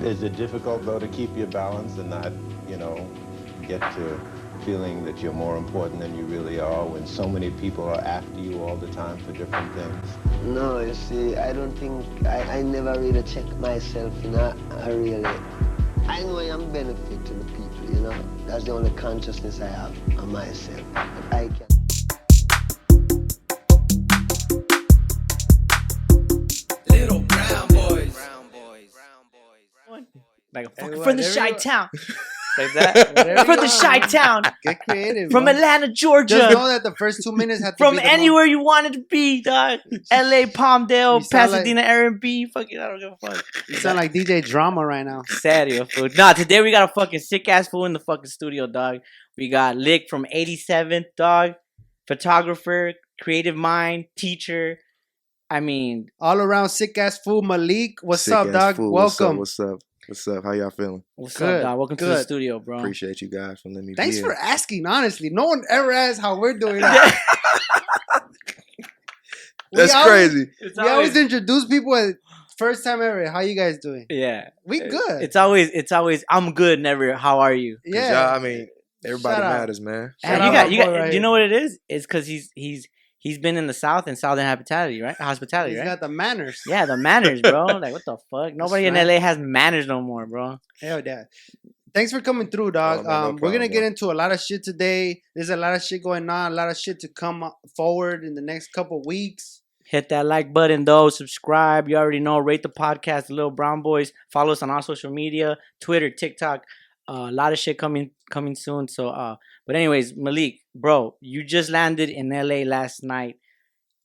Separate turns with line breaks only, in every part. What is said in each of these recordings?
Is it difficult though to keep your balance and not, you know, get to feeling that you're more important than you really are when so many people are after you all the time for different things?
No, you see, I don't think, I never really check myself, you know, I know I am benefit to the people, you know. That's the only consciousness I have on myself. But I can.
Little brown boys.
Like a fucking
Hey,
from the
whatever you-
Chi-Town. Like that.
Whatever
From
you
the
want,
Chi-Town.
Get creative.
From
man.
Atlanta, Georgia.
Just know that the first 2 minutes have to
From
be the
anywhere you wanted to be, dog. LA, Palmdale,
You sound
Pasadena, R&B. Fucking, I don't give a fuck.
You sound like DJ Drama right now.
Serio, food. Nah, today we got a fucking sick ass fool in the fucking studio, dog. We got Lick from 87th, dog. Photographer, creative mind, teacher. I mean,
All around sick ass fool Malik. What's
Sick
up,
ass
dog?
fool.
Welcome.
What's up? What's up? How y'all feeling?
what's
Good,
up, dog? Welcome to the
good.
studio, bro.
Appreciate you guys for letting me
Thanks
be
for
here.
asking, honestly. No one ever asks how we're doing. That.
That's crazy.
We always introduce people as first time ever. How you guys doing?
Yeah.
We good.
It's always I'm good, never how are you?
'Cause
Yeah.
y'all, I mean, everybody
Shout out.
matters, man.
Shout
And
out
you
my
got
boy right
you
here.
know what it is? It's because he's been in the South and Southern hospitality, right? Hospitality,
He's
right?
got the manners.
Yeah, the manners, bro. Like what the fuck? Nobody in
right.
LA has manners no more, bro.
Hell yeah. Thanks for coming through, dog.
Oh, man, no
We're
problem,
gonna get
bro.
into a lot of shit today. There's a lot of shit going on, a lot of shit to come forward in the next couple weeks.
Hit that like button though, subscribe. You already know, rate the podcast, The Little Brown Boys. Follow us on our social media, Twitter, TikTok. A lot of shit coming soon. So but anyways, Malik, bro, you just landed in LA last night.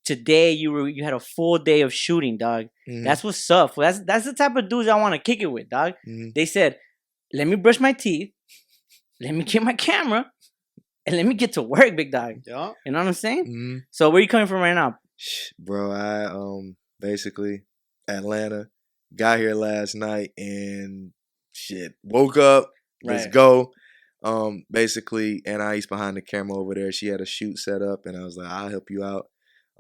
Today you had a full day of shooting, dog.
Mhm.
That's what's up. That's the type of dudes I want to kick it with, dog.
Mhm.
They said, let me brush my teeth, let me get my camera, and let me get to work, big dog.
Yeah.
You know what I'm saying?
Mhm.
So where you coming from right now?
Bro, I basically Atlanta, got here last night and shit. Woke up, let's
Right.
go. Basically, Anais behind the camera over there. She had a shoot set up, and I was like, I'll help you out.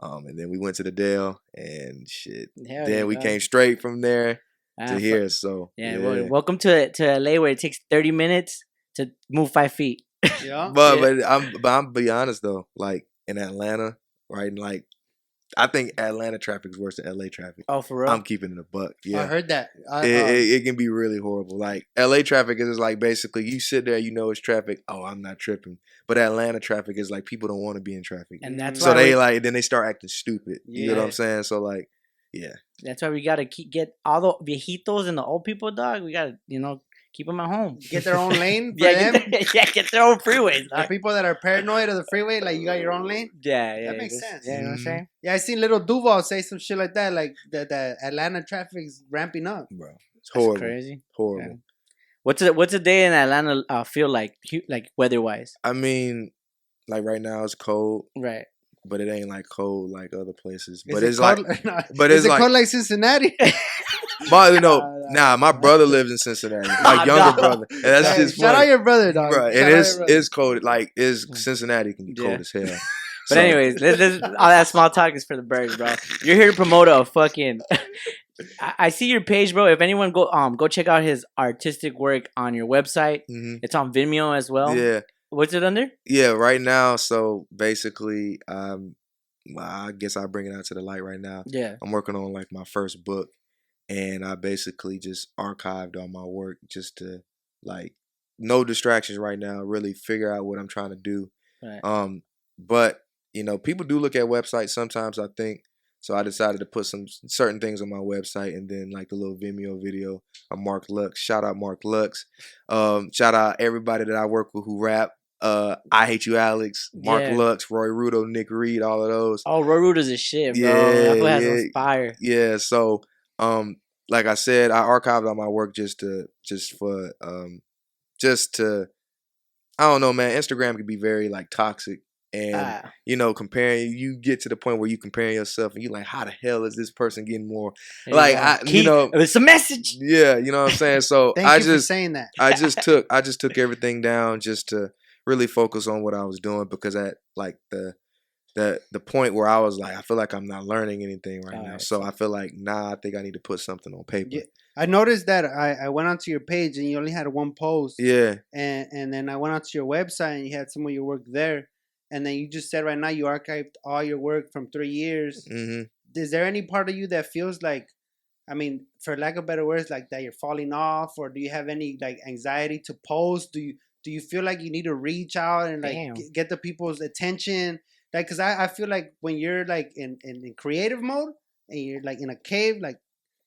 And then we went to the Dale and shit.
Hell
then
yeah,
we
dog.
came straight from there
Ah,
to
fuck.
here. So
Yeah, well, welcome to LA where it takes 30 minutes to move 5 feet.
Yeah.
But I'm be honest though, like in Atlanta, right? Like I think Atlanta traffic is worse than LA traffic.
Oh, for real?
I'm keeping it a buck. Yeah.
I heard that.
It can be really horrible. Like LA traffic is like basically you sit there, you know it's traffic. Oh, I'm not tripping. But Atlanta traffic is like people don't want to be in traffic.
And that's
So
why
they
we,
like then they start acting stupid. You know what
Yeah.
I'm saying? So like, yeah.
that's why we gotta get all the viejitos and the old people, dog. We gotta, keep them at home.
Get their own lane for
Yeah,
them.
get their own freeways.
The
dog.
people that are paranoid of the freeway, like you got your own lane.
Yeah,
That makes sense.
Yeah, you know what I'm
Mhm.
saying?
Yeah, I seen Little Duval say some shit like that, like that Atlanta traffic is ramping up.
Bro. It's
That's
horrible.
crazy.
Horrible.
What's a day in Atlanta feel like weather wise?
I mean, like right now it's cold,
Right.
but it ain't like cold like other places.
Is
But
it
it's like
cold? No,
but
is
it's
it
like-
cold like Cincinnati?
my brother lives in Cincinnati. My younger brother. And that's
Hey,
just
shout out
funny.
your brother, dog.
Bro,
Shout
and
out your brother.
it's cold. Like Cincinnati can be
Yeah.
cold as hell.
But
So,
anyways, all that small talk is for the birds, bro. You're here to promote a fucking. I see your page, bro. If anyone go check out his artistic work on your website.
mhm.
It's on Vimeo as well.
Yeah,
What's it under?
yeah. Right now, so basically, I guess I'll bring it out to the light right now.
Yeah.
I'm working on like my first book, and I basically just archived all my work just to like no distractions right now. Really figure out what I'm trying to do.
Right.
But people do look at websites sometimes. I think so. I decided to put some certain things on my website, and then like the little Vimeo video of Mark Lux. Shout out Mark Lux. Shout out everybody that I work with who rap. I Hate You, Alex, Mark
Yeah.
Lux, Roy Rudo, Nick Reed, all of those.
Oh, Roy Root is a shit, bro.
Yeah,
That fool has
yeah.
some fire.
Yeah, so like I said, I archived all my work just to I don't know, man. Instagram can be very like toxic, and comparing. You get to the point where you comparing yourself, and you like, how the hell is this person getting more? Like,
it's a message.
Yeah, you know what I'm saying. So
Thank you for saying that.
I just took everything down just to really focus on what I was doing, because at like the point where I was like, I feel like I'm not learning anything right now.
Alright.
So I feel like I think I need to put something on paper.
Yeah. I noticed that I went onto your page and you only had one post.
Yeah.
And then I went onto your website and you had some of your work there. And then you just said right now you archived all your work from 3 years.
Mm-hmm.
Is there any part of you that feels like, I mean, for lack of better words, like that you're falling off, or do you have any like anxiety to post? Do you feel like you need to reach out and like get the people's attention? Like, cause I feel like when you're like in creative mode and you're like in a cave, like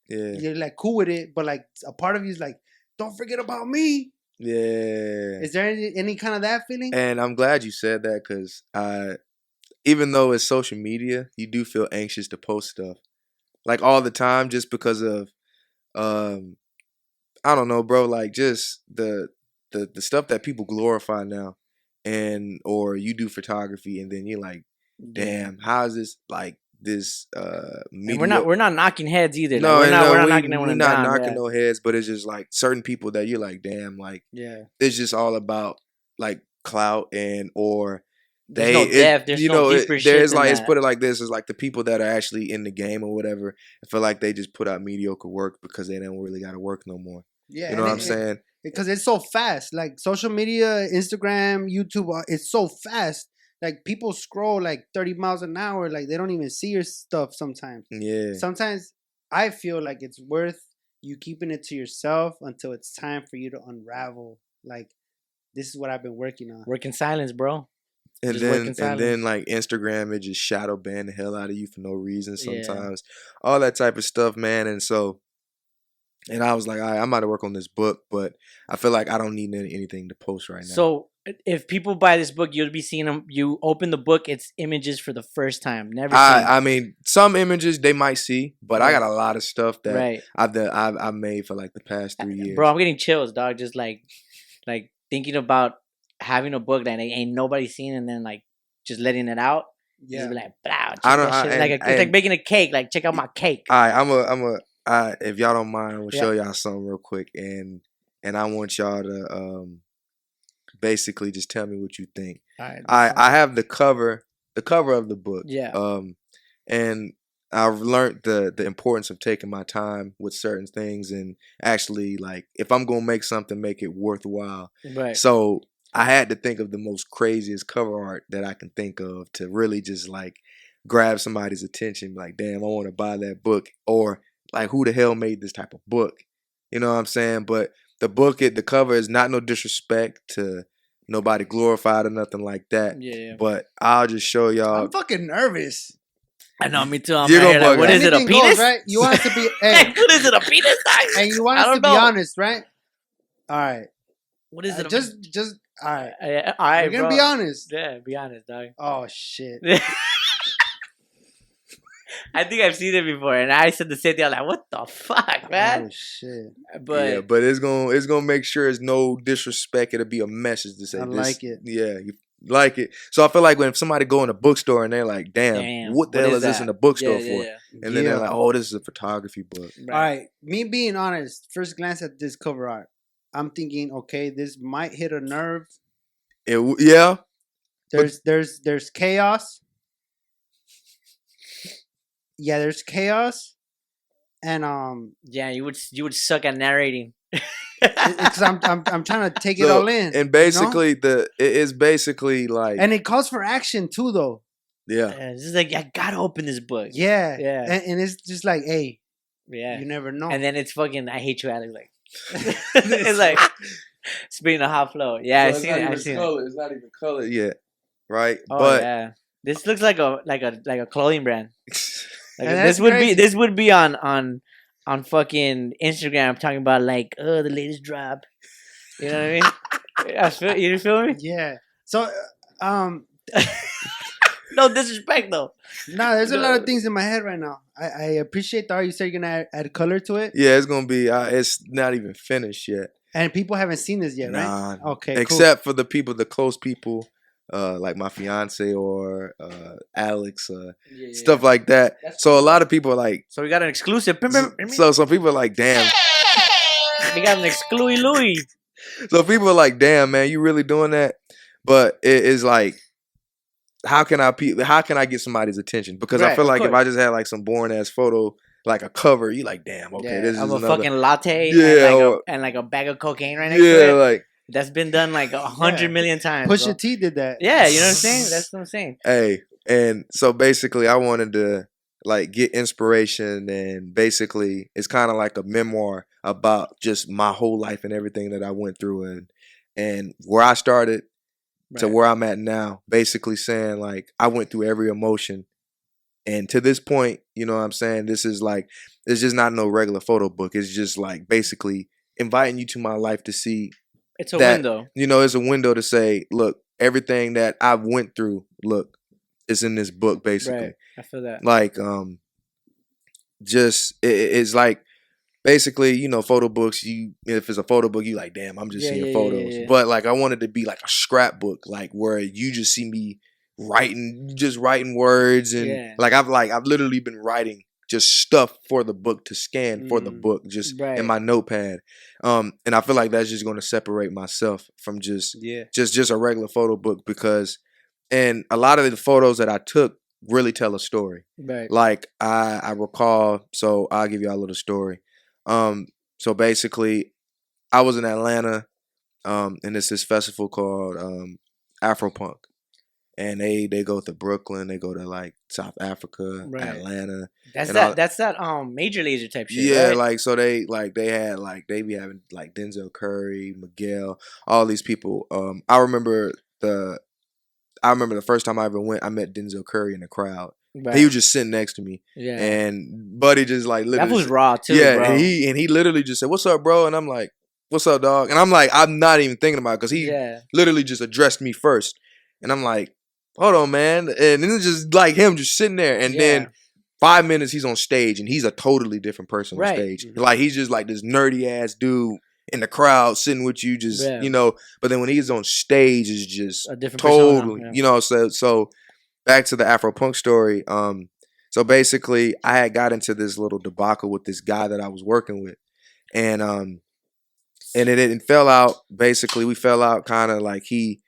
you're like cool with it, but like a part of you is like, don't forget about me.
Yeah.
Is there any kind of that feeling?
And I'm glad you said that, because even though it's social media, you do feel anxious to post stuff like all the time, just because of I don't know, bro, like just the stuff that people glorify now, and or you do photography and then you're like, damn, how is this like this media?
We're not knocking heads either.
No,
like, we're not
knocking
anyone
we're not
down,
knocking no heads, but it's just like certain people that you're like, damn, like it's just all about like clout and or
there's no depth. There's no deeper shit
there's
than
like
that.
Let's put it like this: it's like the people that are actually in the game or whatever. I feel like they just put out mediocre work because they don't really got to work no more.
Yeah,
you know what I'm saying?
Because it's so fast. Like social media, Instagram, YouTube, it's so fast. Like people scroll like 30 miles an hour. Like they don't even see your stuff sometimes.
Yeah.
Sometimes I feel like it's worth you keeping it to yourself until it's time for you to unravel. Like, this is what I've been working on.
Work in silence, bro.
And then like Instagram, it just shadow ban the hell out of you for no reason sometimes. All that type of stuff, man. And so, and I was like, all right, I'm about to work on this book, but I feel like I don't need anything to post right now.
So if people buy this book, you'll be seeing them. You open the book, it's images for the first time. Never seen.
I mean, some images they might see, but I got a lot of stuff that I've made for like the past 3 years.
Bro, I'm getting chills, dog. Just like thinking about having a book that ain't nobody seen, and then like just letting it out. Yeah, just be like, it's like making a cake. Like, check out my cake.
All right, if y'all don't mind, I'm gonna show y'all something real quick, and I want y'all to basically just tell me what you think. All right, I have the cover of the book.
Yeah.
And I've learned the importance of taking my time with certain things, and actually, like, if I'm gonna make something, make it worthwhile.
Right.
So I had to think of the most craziest cover art that I can think of to really just like grab somebody's attention. Like, damn, I want to buy that book, or like, who the hell made this type of book? You know what I'm saying? But the cover is not no disrespect to nobody glorified or nothing like that.
Yeah.
But I'll just show y'all.
I'm fucking nervous.
I know, me too. I'm like, what is it, a penis?
Goes, right? You want us to be, hey,
what is it, a penis?
And you want us to be honest, right? All right.
What is it?
Just, all right.
All right,
we're gonna be honest.
Yeah, be honest, dog.
Oh shit.
I think I've seen it before, and I said the same thing. I'm like, what the fuck, man?
Oh shit.
But it's gonna make sure it's no disrespect. It'll be a message to say.
I like it.
Yeah, you like it. So I feel like when somebody go in a bookstore and they're like, damn what the hell is this in the bookstore for? And then they're like, oh, this is a photography book.
Right. All right. Me being honest, first glance at this cover art, I'm thinking, okay, this might hit a nerve. There's chaos. Yeah, there's chaos, and
yeah, you would suck at narrating.
Because I'm trying to take it all in.
And basically, it is basically like,
and it calls for action too, though.
Yeah,
it's just like, I gotta open this book.
Yeah. And it's just like, hey,
yeah,
you never know.
And then it's fucking, I hate you, Alex. Like, it's like spitting a hot flow. Yeah, I've seen it.
It's not even colored yet, right?
Oh,
but
yeah, this looks like a clothing brand. Like, this would be on fucking Instagram talking about like, oh, the latest drop. You know what I mean? You feel me?
Yeah. So
no disrespect though.
No, there's a lot of things in my head right now. I appreciate the art. You said you're gonna add color to it.
Yeah, it's gonna be. It's not even finished yet.
And people haven't seen this yet, right?
Nah.
Okay.
Except for the close people. Like my fiance or Alex, stuff like that. So a lot of people are like,
so we got an exclusive.
So some people are like, damn,
we got an exclusive Louis.
So people are like, damn, man, you really doing that? But it is like, how can I get somebody's attention? Because I feel like if I just had like some boring ass photo, like a cover. You like, damn, okay,
Yeah,
this is
of a
another.
fucking latte
Yeah,
and like a bag of cocaine right next
Yeah,
to it.
like
That's been done like 100 million times.
Pusha
Bro.
T did that.
Yeah, you know what I'm saying? That's what I'm saying.
hey, and so basically, I wanted to like get inspiration, and basically, it's kind of like a memoir about just my whole life and everything that I went through, and where I started to
Right.
where I'm at now. Basically, saying like I went through every emotion. And to this point, you know what I'm saying? This is like, it's just not no regular photo book. It's just like basically inviting you to my life to see
It's a
that,
window.
you know, it's a window to say, look, everything that I've went through, look, it's in this book, basically.
Right. I feel that.
Like, it's like, basically, you know, photo books, if it's a photo book, you like, damn, I'm just seeing photos.
Yeah.
But like, I wanted to be like a scrapbook, like where you just see me writing words, and like I've literally been writing just stuff for the book to scan for the book, just in my notepad. And I feel like that's just going to separate myself from just a regular photo book, because and a lot of the photos that I took really tell a story.
Right.
Like I recall, so I'll give you a little story. So basically, I was in Atlanta, and it's this festival called AfroPunk. And they go to Brooklyn, they go to like South Africa, Atlanta.
That's that major laser type shit.
Yeah,
right?
like so they be having like Denzel Curry, Miguel, all these people. I remember the first time I ever went, I met Denzel Curry in the crowd. Right. He was just sitting next to me. Yeah. And Buddy just like literally,
that was raw too.
Yeah,
bro.
and he literally just said, "What's up, bro?" And I'm like, "What's up, dog?" And I'm like, I'm not even thinking about it, because he literally just addressed me first. And I'm like, hold on, man. And then it's just like him just sitting there. And then 5 minutes he's on stage, and he's a totally different person on stage. Like he's just like this nerdy ass dude in the crowd sitting with you, just you know. But then when he's on stage, it's just
a different
totally,
persona,
you know. So back to the AfroPunk story. So basically, I had got into this little debacle with this guy that I was working with, and it fell out. Basically, we fell out kind of like he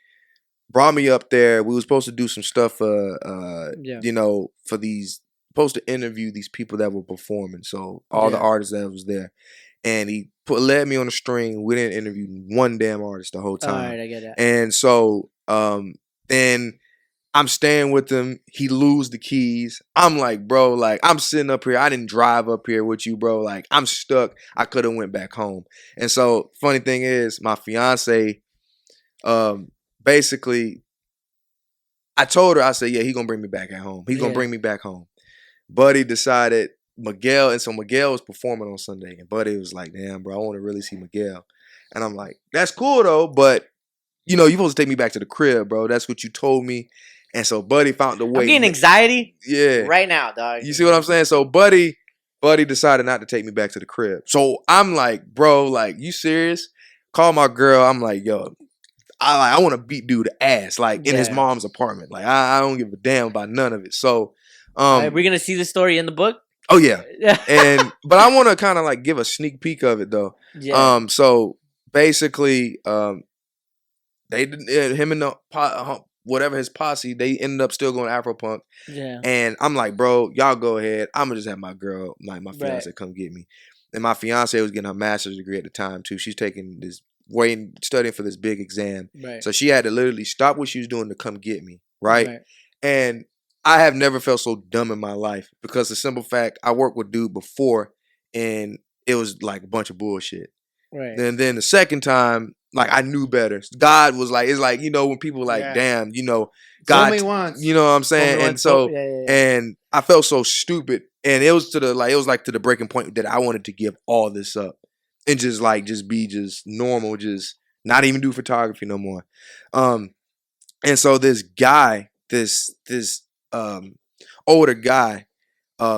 brought me up there. We were supposed to do some stuff, you know, supposed to interview these people that were performing. So all the artists that was there, and he led me on the string. We didn't interview one damn artist the whole time.
All right, I get that.
And so, then I'm staying with him. He lose the keys. I'm like, bro, like I'm sitting up here. I didn't drive up here with you, bro. Like I'm stuck. I could have went back home. And so, funny thing is, my fiance, basically, I told her, I said, yeah, he gonna bring me back at home. He's gonna bring me back home. Buddy decided Miguel, and so Miguel was performing on Sunday, and Buddy was like, damn, bro, I want to really see Miguel. And I'm like, that's cool though, but you know, you're supposed to take me back to the crib, bro. That's what you told me. And so Buddy found a way.
I'm getting anxiety
right
now, dog.
You see what I'm saying? So Buddy decided not to take me back to the crib. So I'm like, bro, like, you serious? Call my girl. I'm like, yo, I want to beat dude ass, like in his mom's apartment. Like I don't give a damn about none of it. So
we're gonna see the story in the book.
Oh yeah. But I want to kind of like give a sneak peek of it though. Yeah. So basically, they him and whatever his posse, they ended up still going AfroPunk. Yeah. And I'm like, bro, y'all go ahead. I'm gonna just have my girl, like my fiance, come get me. And my fiance was getting her master's degree at the time too. She's taking this studying for this big exam. Right. So she had to literally stop what she was doing to come get me. Right. And I have never felt so dumb in my life, because the simple fact, I worked with dude before and it was like a bunch of bullshit. Right. And then the second time, like I knew better. God was like, it's like, you know, when people like, damn, you know, God,
told me once.
You know what I'm saying? And so, and I felt so stupid. And it was to the breaking point that I wanted to give all this up and just be normal, just not even do photography no more. And so this guy, this older guy,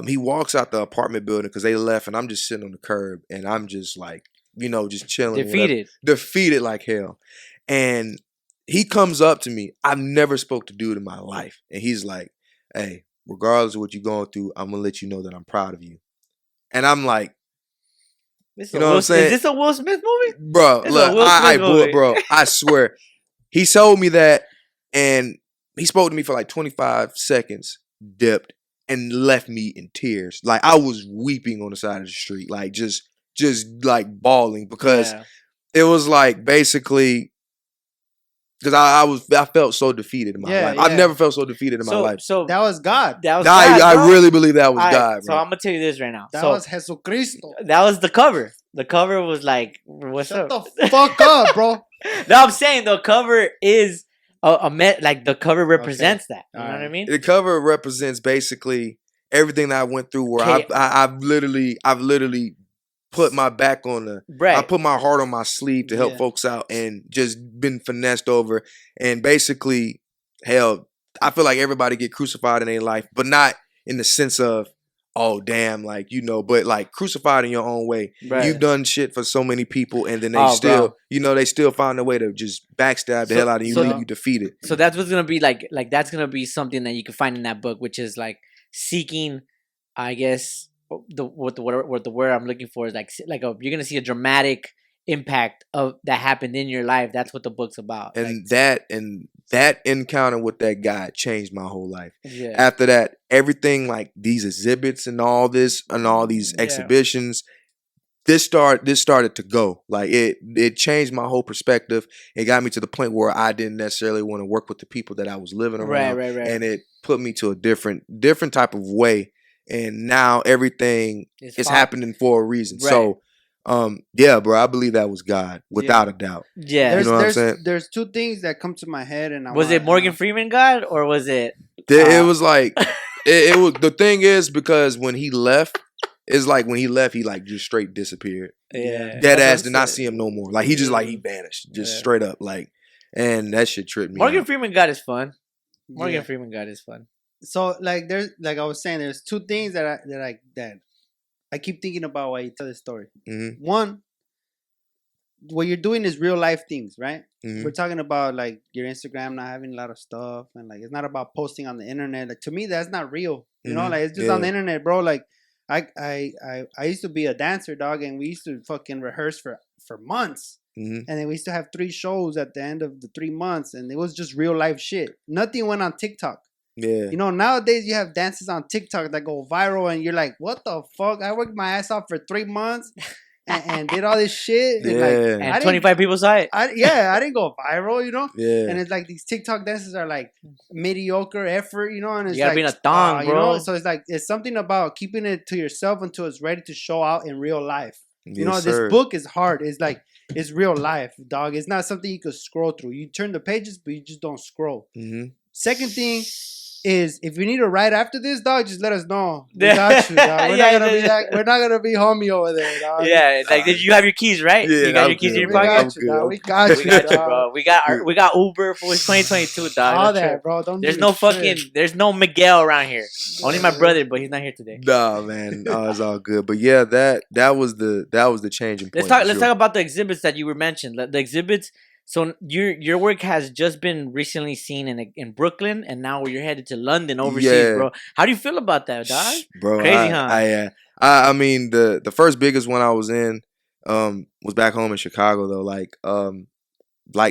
he walks out the apartment building because they left, and I'm just sitting on the curb, and I'm just like, you know, just chilling. Defeated like hell. And he comes up to me. I've never spoke to dude in my life. And he's like, hey, regardless of what you're going through, I'm going to let you know that I'm proud of you. And I'm like, you know what I'm saying?
Is this a Will Smith movie?
Bro, look, bro, I swear. He told me that, and he spoke to me for like 25 seconds, dipped, and left me in tears. Like I was weeping on the side of the street, like just like bawling because it was like basically because I felt so defeated in my life. I've never felt so defeated in my life.
So
that was God.
That was God,
I really believe that was God, bro.
So I'm gonna tell you this right now.
That was Jesucristo.
That was the cover. The cover was like, "What's
Shut
up?"
the fuck up, bro.
No, I'm saying the cover is like the cover represents that. You know what I mean?
The cover represents basically everything that I went through. Where I've literally put my back on the.
Right.
I put my heart on my sleeve to help folks out, and just been finessed over. And basically, hell, I feel like everybody get crucified in their life, but not in the sense of, oh damn, like but like crucified in your own way. Right. You've done shit for so many people, and then they they still find a way to just backstab the hell out of you, leave you defeated.
So that's what's gonna be like that's gonna be something that you can find in that book, which is like seeking, I guess the word I'm looking for is you're gonna see a dramatic impact of that happened in your life. That's what the book's about.
And that encounter with that guy changed my whole life. Yeah. After that, everything like these exhibits and all this and all these exhibitions, this started to go. Like it changed my whole perspective. It got me to the point where I didn't necessarily want to work with the people that I was living around. Right. And it put me to a different type of way. And now everything is happening for a reason. Right. So yeah, bro, I believe that was God without a doubt.
Yeah,
you know what I'm saying?
There's two things that come to my head, and
was it Morgan Freeman God or was it?
It was like it was. The thing is because when he left, it's like when he left, he like just straight disappeared. Yeah, dead ass did not see him no more. Like he just like he vanished, just straight up like, and that shit tripped me.
Morgan Freeman God is fun. Morgan Freeman God is fun.
So like there's like I was saying, there's two things that I keep thinking about while you tell this story. Mm-hmm. One, what you're doing is real life things, right? Mm-hmm. We're talking about like your Instagram not having a lot of stuff, and like it's not about posting on the internet. Like to me, that's not real. You know, like it's just on the internet, bro. Like I used to be a dancer, dog, and we used to fucking rehearse for months. Mm-hmm. And then we used to have 3 shows at the end of the 3 months, and it was just real life shit. Nothing went on TikTok. Yeah. You know, nowadays you have dances on TikTok that go viral and you're like, what the fuck? I worked my ass off for 3 months and did all this shit.
Yeah.
And 25 people saw it.
I didn't go viral, you know? Yeah. And it's like these TikTok dances are like mediocre effort, you know? And it's
you gotta be in a thong, bro.
You know? So it's like, it's something about keeping it to yourself until it's ready to show out in real life. You know, this book is hard. It's like, it's real life, dog. It's not something you could scroll through. You turn the pages, but you just don't scroll. Mm-hmm. Second thing is if you need a ride after this, dog, just let us know. We got you, dog. We're not gonna be homie over there, dog.
Yeah, like did you have your keys, right?
Yeah,
you got your keys in your pocket.
We got you,
bro. We got Uber for 2022, dog.
All that, bro.
There's no Miguel around here. Only my brother, but he's not here today.
Nah, man, it's all good. But yeah, that was the changing point.
Let's talk about the exhibits that you were mentioned. The exhibits. So your work has just been recently seen in Brooklyn, and now you're headed to London overseas, bro. How do you feel about that, dog?
Bro,
crazy, huh?
I mean the first biggest one I was in was back home in Chicago though, like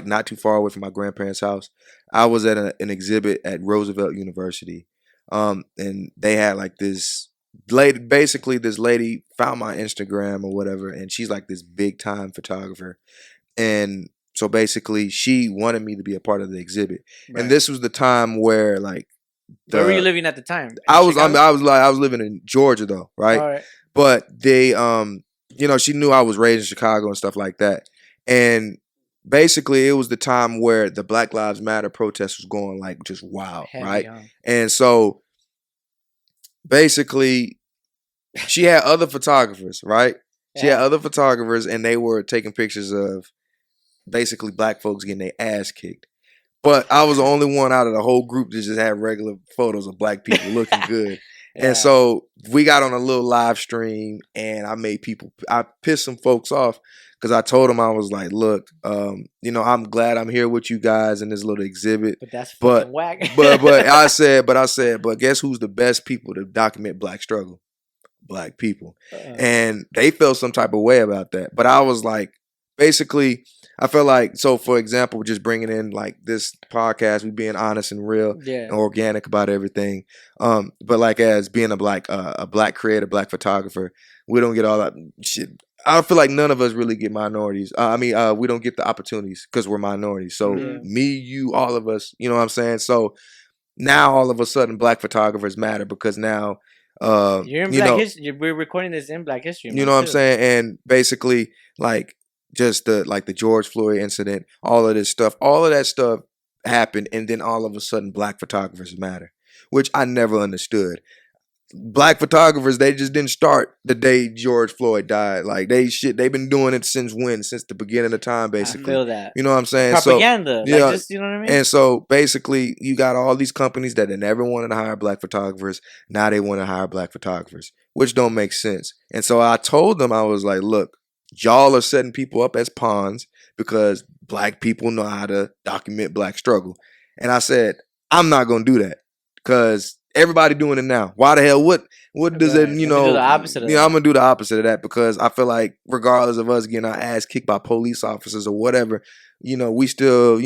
not too far away from my grandparents' house. I was at an exhibit at Roosevelt University, and they had like this lady. Basically, this lady found my Instagram or whatever, and she's like this big time photographer, and so basically, she wanted me to be a part of the exhibit, and this was the time where like.
Where were you living at the time?
I was living in Georgia though, right? All right. But they, she knew I was raised in Chicago and stuff like that, and basically it was the time where the Black Lives Matter protest was going like just wild, right? And so basically, she had other photographers, right? She had other photographers, and they were taking pictures of. Basically black folks getting their ass kicked. But I was the only one out of the whole group that just had regular photos of black people looking good. And so we got on a little live stream and I pissed some folks off because I told them, I was like, look, I'm glad I'm here with you guys in this little exhibit.
But that's fucking whack.
but I said, but guess who's the best people to document black struggle? Black people. And they felt some type of way about that. But I was like, basically, I feel like, so for example, just bringing in like this podcast, we being honest and real
Yeah.
and organic about everything. But like as being a black creator, black photographer, we don't get all that shit. I feel like none of us really get minorities. We don't get the opportunities because we're minorities. So me, you, all of us, you know what I'm saying? So now all of a sudden black photographers matter because now
you're in Black history. We're recording this in Black History Month,
you know what I'm saying? And basically like just the George Floyd incident, all of this stuff, all of that stuff happened, and then all of a sudden black photographers matter, which I never understood. Black photographers, they just didn't start the day George Floyd died. Like they've been doing it since when? Since the beginning of time, basically.
I feel that.
You know what I'm saying?
Propaganda.
So, yeah,
like just, you know what I mean?
And so basically you got all these companies that never wanted to hire black photographers. Now they want to hire black photographers, which don't make sense. And so I told them, I was like, look, y'all are setting people up as pawns because black people know how to document black struggle. And I said, I'm not going to do that because everybody doing it now. Why the hell? What does it? You know,
do the opposite of that.
I'm gonna do the opposite of that because I feel like regardless of us getting our ass kicked by police officers or whatever, you know, we still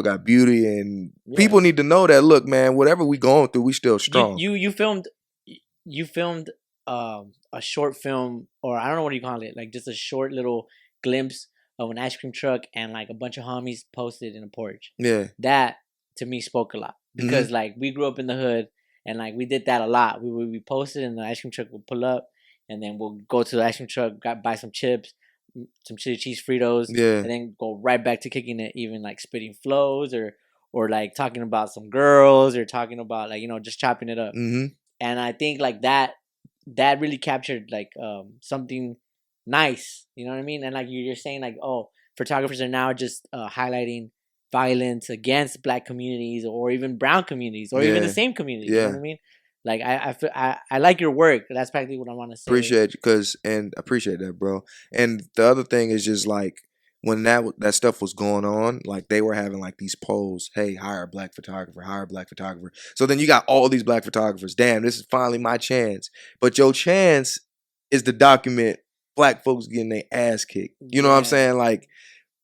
got beauty, and people need to know that. Look, man, whatever we going through, we still strong.
You filmed a short film, or I don't know what you call it, like just a short little glimpse of an ice cream truck and like a bunch of homies posted in a porch.
Yeah,
that to me spoke a lot because like we grew up in the hood. And like we did that a lot. We posted, and the ice cream truck would pull up, and then we'll go to the ice cream truck, buy some chips, some chili cheese Fritos, and then go right back to kicking it, even like spitting flows or like talking about some girls or talking about like, you know, just chopping it up. And I think like that really captured like something nice, you know what I mean? And like you're saying like, oh, photographers are now just highlighting violence against black communities or even brown communities or even the same communities. You know what I mean? Like I like your work. That's practically what I want to say.
Appreciate you, and appreciate that, bro. And the other thing is just like when that stuff was going on, like they were having like these polls, hey, hire a black photographer, hire a black photographer. So then you got all these black photographers. Damn, this is finally my chance. But your chance is to document black folks getting their ass kicked. You know what I'm saying? Like,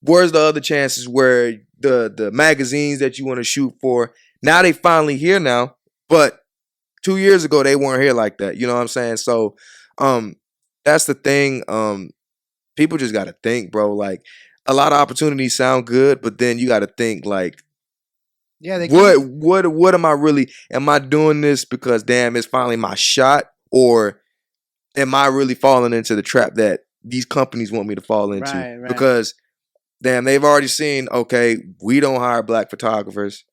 where's the other chances where the magazines that you want to shoot for, now they finally here now, but 2 years ago they weren't here like that. You know what I'm saying? So that's the thing. People just gotta think, bro. Like a lot of opportunities sound good, but then you gotta think like, what am I really, am I doing this because damn it's finally my shot, or am I really falling into the trap that these companies want me to fall into?
Right.
Because damn, they've already seen, okay, we don't hire black photographers.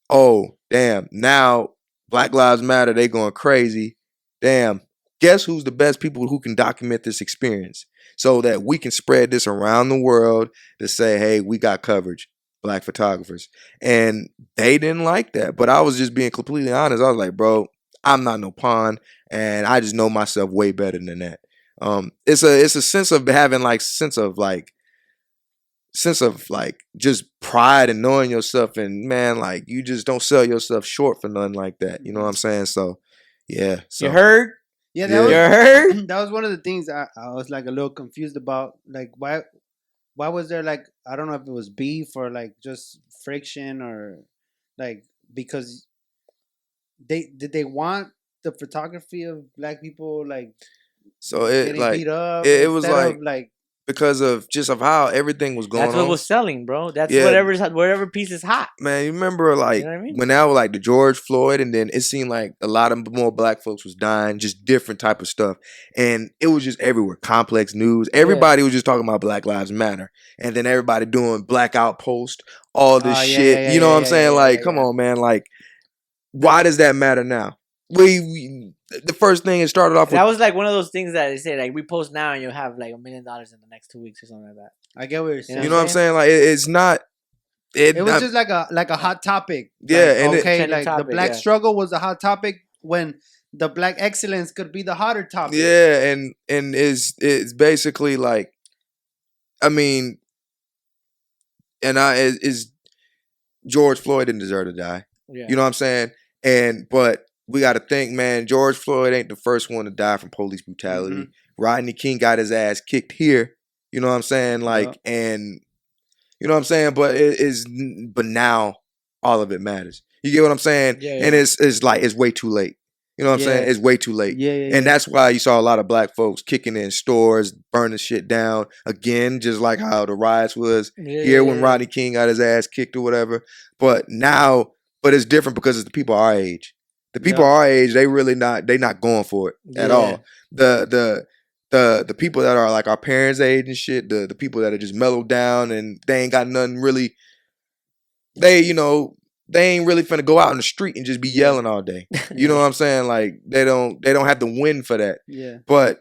Oh, damn, now Black Lives Matter, they going crazy. Damn, guess who's the best people who can document this experience so that we can spread this around the world to say, hey, we got coverage, black photographers. And they didn't like that. But I was just being completely honest. I was like, bro, I'm not no pawn, and I just know myself way better than that. It's a sense of having like sense of just pride and knowing yourself, and man, like you just don't sell yourself short for nothing like that. You know what I'm saying? So yeah. So
you heard?
Yeah,
you heard?
That was one of the things I was like a little confused about. Like why was there like, I don't know if it was beef or like just friction or like because did they want the photography of black people like
so it
getting
like
beat up
it was
like
because of just of how everything was going on.
That's what was selling, bro. That's whatever piece is hot.
Man, you remember like, you know what I mean? When that was like the George Floyd, and then it seemed like a lot of more black folks was dying, just different type of stuff. And it was just everywhere. Complex news. Everybody was just talking about Black Lives Matter. And then everybody doing blackout post, all this shit. You know what I'm saying? Like, come on, man. Like, why does that matter now? The first thing it started off with,
that was like one of those things that they say like we post now and you'll have like $1 million in the next 2 weeks or something like that.
I get what you're saying.
You know what I'm saying? Like it's not.
It was just like a hot topic.
Yeah,
like,
and
okay, like topic, the black struggle was a hot topic when the black excellence could be the hotter topic.
Yeah, and it's basically like, I mean, is George Floyd didn't deserve to die. Yeah. You know what I'm saying? But we got to think, man, George Floyd ain't the first one to die from police brutality. Rodney King got his ass kicked here You know what I'm saying? Like, and you know what I'm saying? But now all of it matters. You get what I'm saying?
Yeah,
And it's like it's way too late. You know what I'm saying? It's way too late. And that's why you saw a lot of black folks kicking in stores, burning shit down again, just like how the riots was here when Rodney King got his ass kicked or whatever. But it's different because it's the people our age. The people our age, they not going for it at all. The people that are like our parents' age and shit, the people that are just mellowed down and they ain't got nothing really, they ain't really finna go out in the street and just be yelling all day. You know what I'm saying? Like they don't have the win for that.
Yeah.
But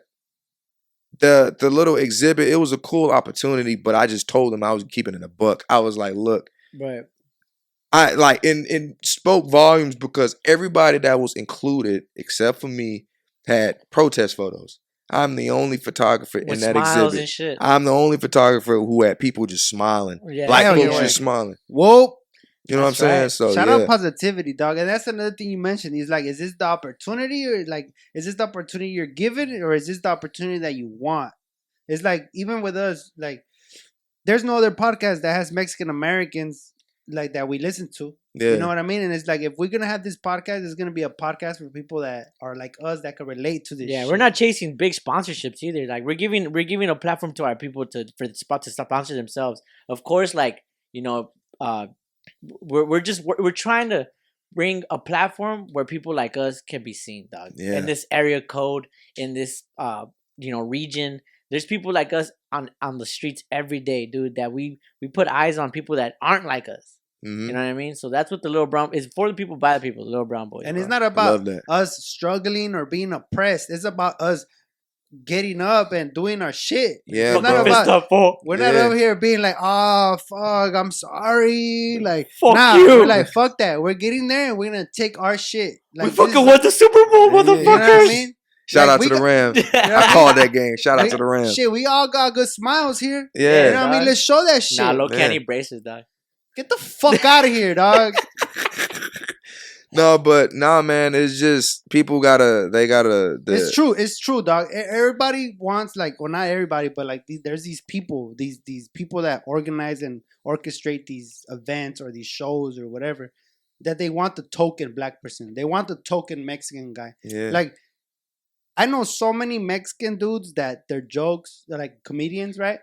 the little exhibit, it was a cool opportunity, but I just told them I was keeping it a buck. I was like, look,
right.
I like and spoke volumes because everybody that was included, except for me, had protest photos. I'm the only photographer in that exhibit.
And shit.
I'm the only photographer who had people just smiling. Black folks just smiling.
Whoa.
You know what I'm saying? So
shout out positivity, dog. And that's another thing you mentioned. He's like, is this the opportunity, or like, is this the opportunity you're given, or is this the opportunity that you want? It's like, even with us, like, there's no other podcast that has Mexican Americans like that we listen to. Yeah. You know what I mean? And it's like, if we're gonna have this podcast, it's gonna be a podcast for people that are like us that can relate to this.
Yeah,
shit.
We're not chasing big sponsorships either. Like we're giving a platform to our people for the spot to sponsor themselves. Of course, like we're trying to bring a platform where people like us can be seen, dog. Yeah. In this area code, in this region, there's people like us on the streets every day, dude. That we put eyes on people that aren't like us. Mm-hmm. You know what I mean? So that's what the Little Brown is for. The people, by the people, the Little Brown Boys.
And it's not about us struggling or being oppressed. It's about us getting up and doing our shit.
Yeah,
it's not about, we're not over here being like, oh fuck, I'm sorry. Like,
fuck you.
We're like, fuck that. We're getting there and we're gonna take our shit. Like,
we fucking won the Super Bowl, motherfuckers. You know what I mean?
Shout out to the Rams. I called that game. Shout out to the Rams.
Shit, we all got good smiles here.
Yeah.
You know what I mean? Let's show that shit.
Nah, low candy braces, dog.
Get the fuck out of here, dog.
No, but man, it's just people It's
true, dog. Everybody wants, like, well, not everybody, but like there's these people that organize and orchestrate these events or these shows or whatever, that they want the token black person. They want the token Mexican guy.
Yeah.
Like, I know so many Mexican dudes that their jokes, they're like comedians, right?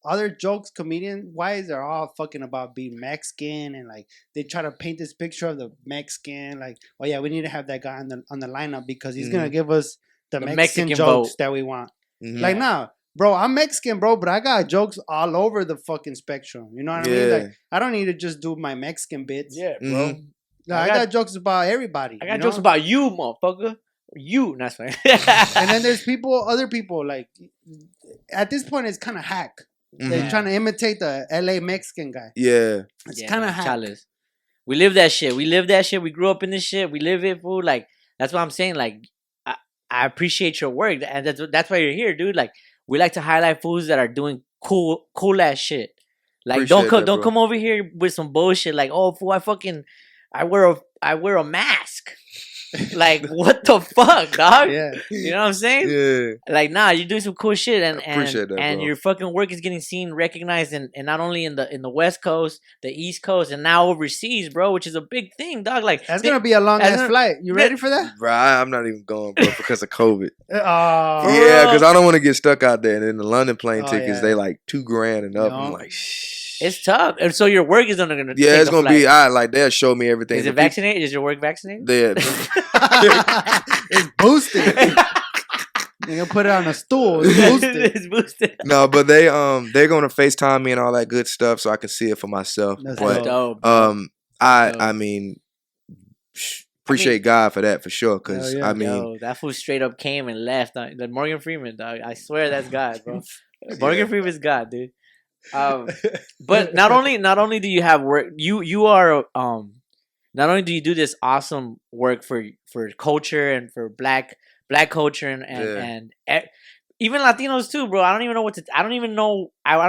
Other jokes, comedian-wise, they're all fucking about being Mexican, and like they try to paint this picture of the Mexican, like, oh yeah, we need to have that guy on the lineup because he's gonna give us the Mexican jokes that we want. Mm-hmm. Like, nah, bro, I'm Mexican, bro, but I got jokes all over the fucking spectrum. You know what I mean? Like, I don't need to just do my Mexican bits.
Yeah, bro.
Mm-hmm.
No, I got jokes about everybody.
I got jokes about you, motherfucker. You, that's fine.
And then there's other people, like, at this point, it's kind of hack. They're trying to imitate the LA Mexican guy.
Yeah.
It's kind of hack.
We live that shit. We grew up in this shit. We live it, fool. Like, that's what I'm saying. Like, I appreciate your work. And that's why you're here, dude. Like, we like to highlight fools that are doing cool ass shit. Like, don't come over here with some bullshit. Like, oh, fool, I wear a mask. Like, what the fuck, dog?
Yeah.
You know what I'm saying?
Yeah.
Like, nah, you're doing some cool shit, and
appreciate that,
and
bro.
your fucking work is getting seen, recognized, and not only in the West Coast, the East Coast, and now overseas, bro, which is a big thing, dog. Like,
that's gonna be a long ass flight. You ready for that?
Bro, I'm not even going, bro, because of COVID.
Oh.
Yeah, because I don't want to get stuck out there. And then the London plane tickets, they like $2,000 and up. I'm like, shh.
It's tough, and so your work is gonna
it's gonna be like they'll show me everything.
Is it vaccinated? Is your work vaccinated?
Yeah.
It's boosted. You're gonna put it on a stool.
It's boosted.
No, but they're gonna FaceTime me and all that good stuff so I can see it for myself.
That's
but
dope.
I mean, appreciate God for that for sure. Because I mean,
that fool straight up came and left. The Morgan Freeman, dog. I swear that's God, bro. Morgan Freeman's God, dude. But not only do you have work, you are not only do you do this awesome work for culture and for black culture and even Latinos too, bro. I don't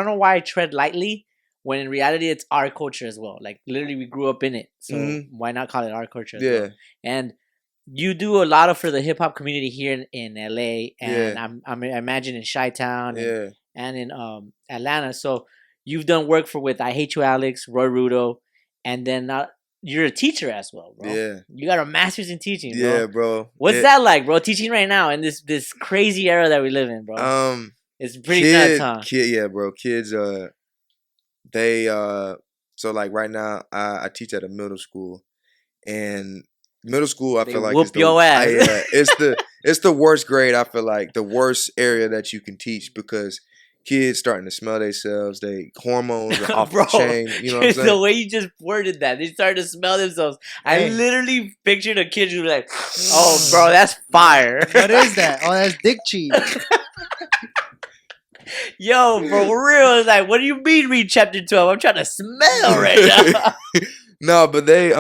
know why I tread lightly when in reality it's our culture as well. Like, literally we grew up in it, so why not call it our culture as well? And you do a lot for the hip hop community here in LA, and I imagine in Chi-Town and in Atlanta. So you've done work with I Hate You, Alex, Roy Rudo, and then you're a teacher as well, bro.
Yeah.
You got a master's in teaching, bro.
Yeah, bro.
What's that like, bro? Teaching right now in this crazy era that we live in, bro. It's pretty nuts, huh?
Yeah, bro. Kids, they so like right now I teach at a middle school, and middle school I feel like
whoop your ass.
It's the worst grade. I feel like the worst area that you can teach because kids starting to smell themselves, they hormones are off
bro,
the chain. You know what I'm saying?
The way you just worded that, they started to smell themselves. I literally pictured a kid who's like, "Oh, bro, that's fire."
What is that? Oh, that's dick cheese.
Yo, for real, it's like, what do you mean read chapter 12? I'm trying to smell right now.
No, but they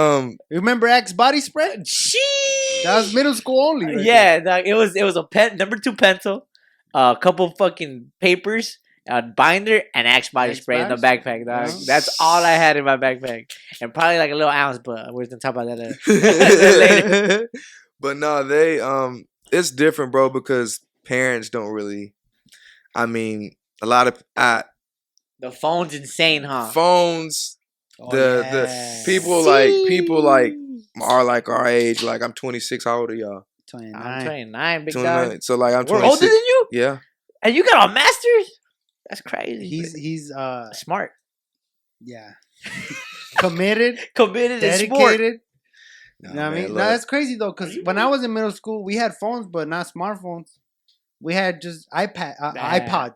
Remember Axe body spray?
Sheesh.
That was middle school only. Right
yeah, dog, it was a pen number 2 pencil, a couple fucking papers, a binder, and Axe body spray in the backpack, dog.
Yeah.
That's all I had in my backpack, and probably like a little ounce, but we're gonna talk about that later.
But no, they it's different, bro, because parents don't really. I mean, a lot of
The phone's insane, huh?
phones. The people like are like our age. Like I'm 26. How old are y'all?
29.
I'm 29, big
29.
dog.
So like I'm 26.
We're older than you,
Yeah.
and you got a master's. That's crazy.
He's
smart,
yeah. Committed,
committed, and sport.
dedicated.
No,
You know what I
man,
mean?
look.
No, that's crazy though, because when I was in middle school, we had phones, but not smartphones. We had just iPods.